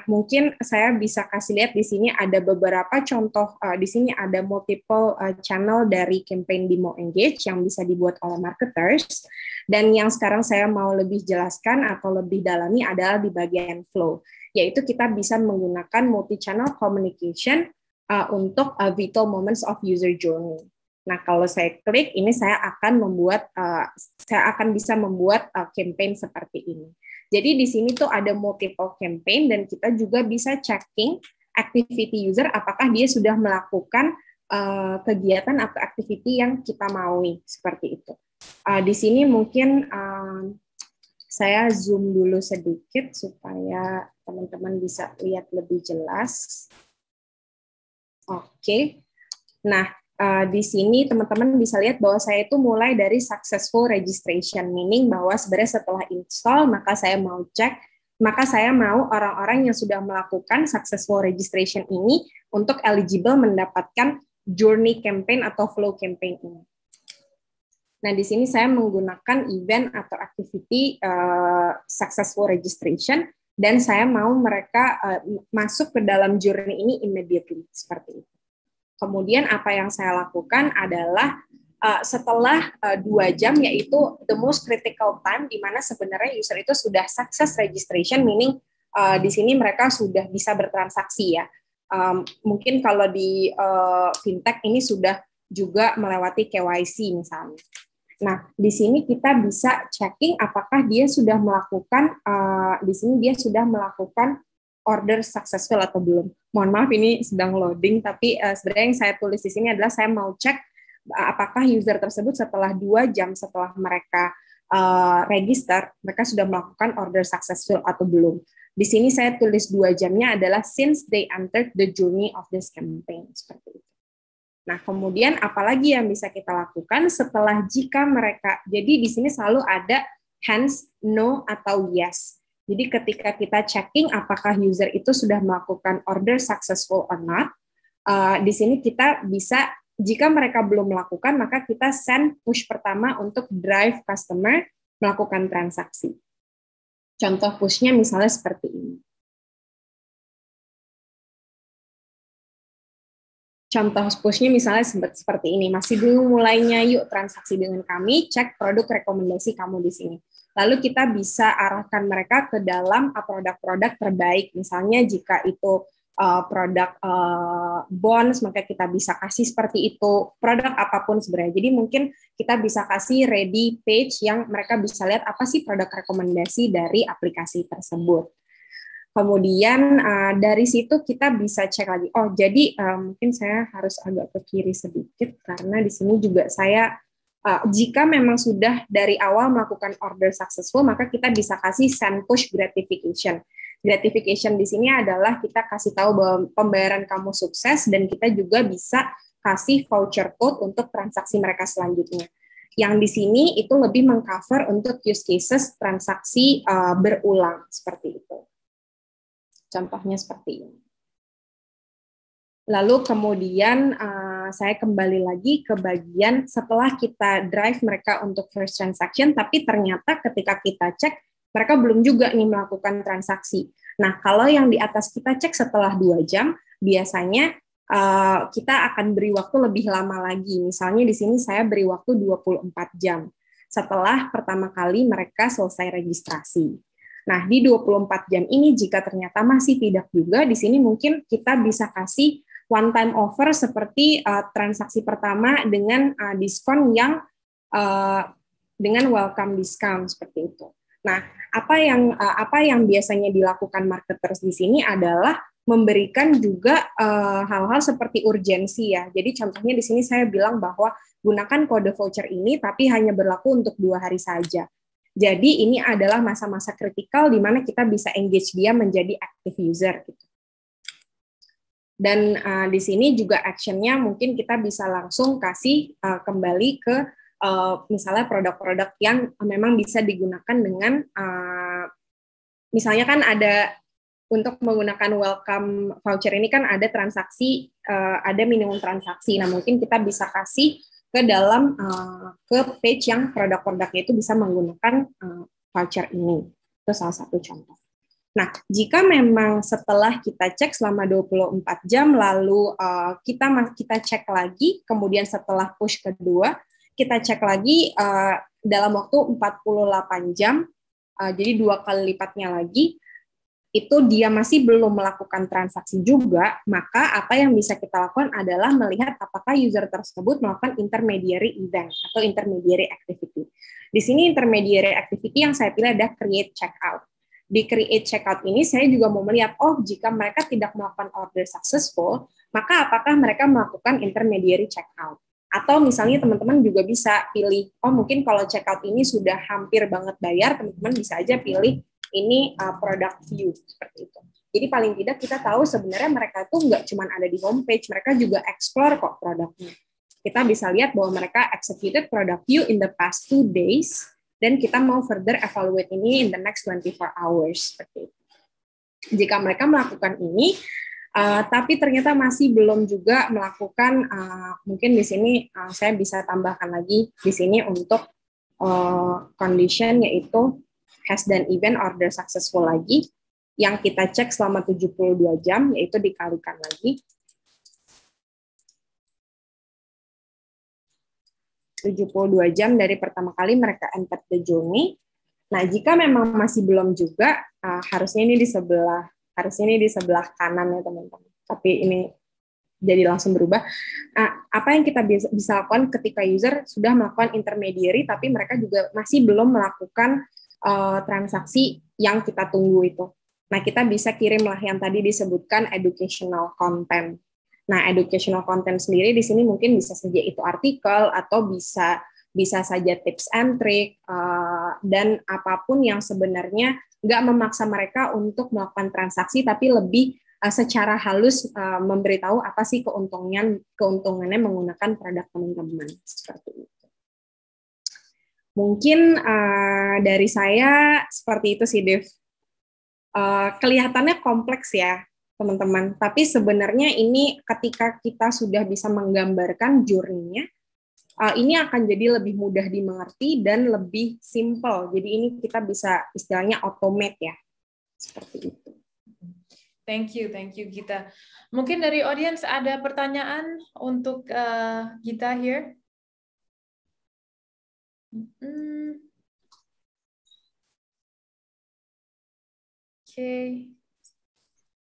mungkin saya bisa kasih lihat di sini ada beberapa contoh, di sini ada multiple channel dari campaign Demo Engage yang bisa dibuat oleh marketers, dan yang sekarang saya mau lebih jelaskan atau lebih dalami adalah di bagian flow, yaitu kita bisa menggunakan multi-channel communication untuk vital moments of user journey. Nah, kalau saya klik ini saya akan bisa membuat campaign seperti ini. Jadi di sini tuh ada multiple campaign dan kita juga bisa checking activity user apakah dia sudah melakukan kegiatan atau activity yang kita maui seperti itu. Di sini mungkin saya zoom dulu sedikit supaya teman-teman bisa lihat lebih jelas. Oke. Nah, di sini teman-teman bisa lihat bahwa saya itu mulai dari successful registration, meaning bahwa sebenarnya setelah install maka saya mau orang-orang yang sudah melakukan successful registration ini untuk eligible mendapatkan journey campaign atau flow campaign ini. Nah, di sini saya menggunakan event atau activity successful registration dan saya mau mereka masuk ke dalam journey ini immediately seperti itu. Kemudian apa yang saya lakukan adalah setelah 2 jam, yaitu the most critical time, di mana sebenarnya user itu sudah success registration, meaning di sini mereka sudah bisa bertransaksi ya. Mungkin kalau di fintech ini sudah juga melewati KYC misalnya. Nah, di sini kita bisa checking apakah dia sudah melakukan order successful atau belum. Mohon maaf ini sedang loading, tapi sebenarnya yang saya tulis di sini adalah saya mau cek apakah user tersebut setelah 2 jam setelah mereka register, mereka sudah melakukan order successful atau belum. Di sini saya tulis 2 jamnya adalah since they entered the journey of this campaign, seperti itu. Nah, kemudian apalagi yang bisa kita lakukan setelah jika mereka, jadi di sini selalu ada hence, no, atau yes. Jadi ketika kita checking apakah user itu sudah melakukan order successful or not, di sini kita bisa, jika mereka belum melakukan, maka kita send push pertama untuk drive customer melakukan transaksi. Contoh pushnya misalnya seperti ini. Contoh pushnya misalnya seperti ini, masih belum mulainya, yuk transaksi dengan kami, cek produk rekomendasi kamu di sini. Lalu kita bisa arahkan mereka ke dalam produk-produk terbaik. Misalnya jika itu produk bonds, maka kita bisa kasih seperti itu. Produk apapun sebenarnya. Jadi mungkin kita bisa kasih ready page yang mereka bisa lihat apa sih produk rekomendasi dari aplikasi tersebut. Kemudian dari situ kita bisa cek lagi. Oh, jadi mungkin saya harus agak ke kiri sedikit karena di sini juga saya jika memang sudah dari awal melakukan order successful, maka kita bisa kasih send push gratification. Gratification di sini adalah kita kasih tahu bahwa pembayaran kamu sukses dan kita juga bisa kasih voucher code untuk transaksi mereka selanjutnya. Yang di sini itu lebih mengcover untuk use cases transaksi berulang seperti itu. Contohnya seperti ini. Lalu kemudian saya kembali lagi ke bagian setelah kita drive mereka untuk first transaction, tapi ternyata ketika kita cek, mereka belum juga nih melakukan transaksi. Nah, kalau yang di atas kita cek setelah 2 jam, biasanya kita akan beri waktu lebih lama lagi. Misalnya di sini saya beri waktu 24 jam setelah pertama kali mereka selesai registrasi. Nah, di 24 jam ini jika ternyata masih tidak juga, di sini mungkin kita bisa kasih one time offer seperti transaksi pertama dengan diskon yang dengan welcome discount seperti itu. Nah, apa yang biasanya dilakukan marketers di sini adalah memberikan juga hal-hal seperti urgensi ya. Jadi contohnya di sini saya bilang bahwa gunakan kode voucher ini tapi hanya berlaku untuk 2 hari saja. Jadi ini adalah masa-masa kritikal di mana kita bisa engage dia menjadi active user gitu. Dan di sini juga action-nya mungkin kita bisa langsung kasih kembali ke misalnya produk-produk yang memang bisa digunakan dengan misalnya kan ada untuk menggunakan welcome voucher ini kan ada transaksi, ada minimum transaksi. Nah mungkin kita bisa kasih ke dalam ke page yang produk-produknya itu bisa menggunakan voucher ini. Itu salah satu contoh. Nah, jika memang setelah kita cek selama 24 jam, lalu kita cek lagi, kemudian setelah push kedua, kita cek lagi dalam waktu 48 jam, jadi 2 kali lipatnya lagi, itu dia masih belum melakukan transaksi juga, maka apa yang bisa kita lakukan adalah melihat apakah user tersebut melakukan intermediary event atau intermediary activity. Di sini intermediary activity yang saya pilih adalah create checkout. Di create checkout ini saya juga mau melihat, jika mereka tidak melakukan order successful, maka apakah mereka melakukan intermediary checkout. Atau misalnya teman-teman juga bisa pilih, mungkin kalau checkout ini sudah hampir banget bayar, teman-teman bisa aja pilih ini product view seperti itu. Jadi paling tidak kita tahu sebenarnya mereka tuh nggak cuma ada di homepage, mereka juga explore kok produknya. Kita bisa lihat bahwa mereka executed product view in the past 2 days, dan kita mau further evaluate ini in the next 24 hours seperti itu. Jika mereka melakukan ini, tapi ternyata masih belum juga melakukan, mungkin di sini saya bisa tambahkan lagi di sini untuk condition, yaitu has done event order successful lagi, yang kita cek selama 72 jam, yaitu dikalikan lagi. 72 jam dari pertama kali mereka enter the journey. Nah, jika memang masih belum juga, harusnya ini di sebelah kanan ya teman-teman. Tapi ini jadi langsung berubah. Nah, apa yang kita bisa lakukan ketika user sudah melakukan intermediary, tapi mereka juga masih belum melakukan transaksi yang kita tunggu itu. Nah, kita bisa kirimlah yang tadi disebutkan educational content. Nah, educational content sendiri di sini mungkin bisa saja itu artikel atau bisa saja tips and trick dan apapun yang sebenarnya nggak memaksa mereka untuk melakukan transaksi, tapi lebih secara halus memberitahu apa sih keuntungannya menggunakan produk teman-teman seperti itu. Mungkin dari saya seperti itu sih, Dev. Kelihatannya kompleks ya, teman-teman. Tapi sebenarnya ini ketika kita sudah bisa menggambarkan journey-nya, ini akan jadi lebih mudah dimengerti dan lebih simple. Jadi ini kita bisa istilahnya automate ya. Seperti itu. Thank you Gita. Mungkin dari audience ada pertanyaan untuk Gita here? Okay,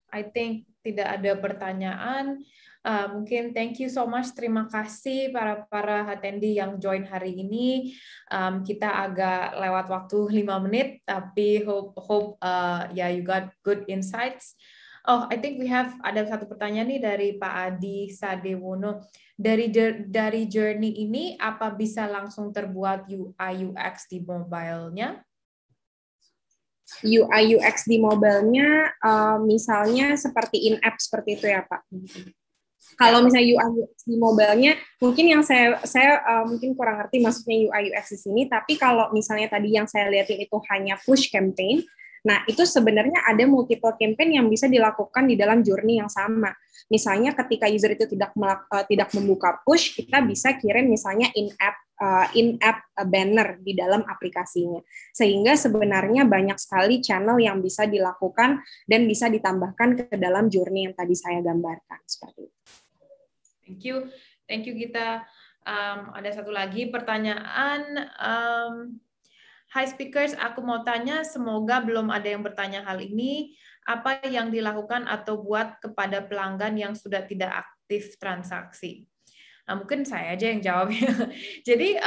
I think tidak ada pertanyaan. Mungkin thank you so much, terima kasih para attendee yang join hari ini. Kita agak lewat waktu 5 menit, tapi hope you got good insights. I think ada satu pertanyaan nih dari Pak Adi Sadewono. Dari journey ini, apa bisa langsung terbuat UI UX di mobile-nya? UI UX di mobile-nya, misalnya seperti in-app seperti itu ya Pak. Kalau misalnya UI UX di mobile-nya, mungkin yang saya mungkin kurang ngerti maksudnya UI UX di sini, tapi kalau misalnya tadi yang saya lihatin itu hanya push campaign, nah itu sebenarnya ada multiple campaign yang bisa dilakukan di dalam journey yang sama. Misalnya ketika user itu tidak membuka push, kita bisa kirim misalnya in-app banner di dalam aplikasinya. Sehingga sebenarnya banyak sekali channel yang bisa dilakukan dan bisa ditambahkan ke dalam journey yang tadi saya gambarkan. Seperti itu. Thank you Gita. Ada satu lagi pertanyaan. Hi speakers, aku mau tanya, semoga belum ada yang bertanya hal ini. Apa yang dilakukan atau buat kepada pelanggan yang sudah tidak aktif transaksi? Mungkin saya aja yang jawab. Jadi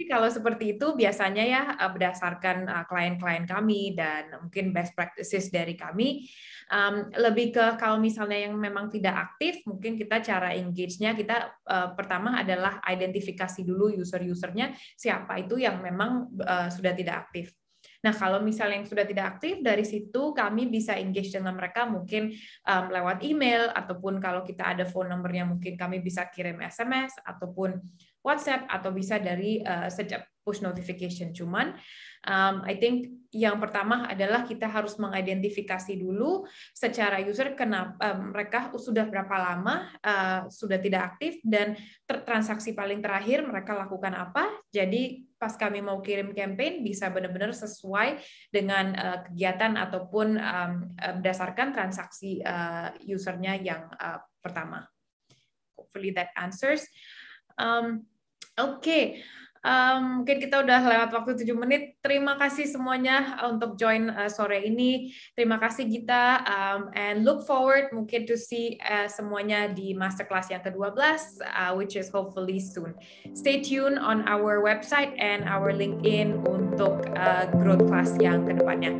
kalau seperti itu biasanya ya berdasarkan klien-klien kami dan mungkin best practices dari kami, lebih ke kalau misalnya yang memang tidak aktif, mungkin kita cara engage-nya kita pertama adalah identifikasi dulu user-usernya siapa itu yang memang sudah tidak aktif. Nah, kalau misalnya yang sudah tidak aktif, dari situ kami bisa engage dengan mereka mungkin lewat email, ataupun kalau kita ada phone number-nya mungkin kami bisa kirim SMS, ataupun WhatsApp, atau bisa dari sejak push notification. Cuman, I think yang pertama adalah kita harus mengidentifikasi dulu secara user kenapa mereka sudah berapa lama sudah tidak aktif dan transaksi paling terakhir mereka lakukan apa. Jadi pas kami mau kirim campaign bisa benar-benar sesuai dengan kegiatan ataupun berdasarkan transaksi usernya yang pertama. Hopefully that answers. Okay. Mungkin kita udah lewat waktu 7 menit. Terima kasih semuanya untuk join sore ini. Terima kasih Gita, and look forward mungkin to see semuanya di masterclass yang ke-12, which is hopefully soon. Stay tuned on our website and our LinkedIn untuk growth class yang kedepannya.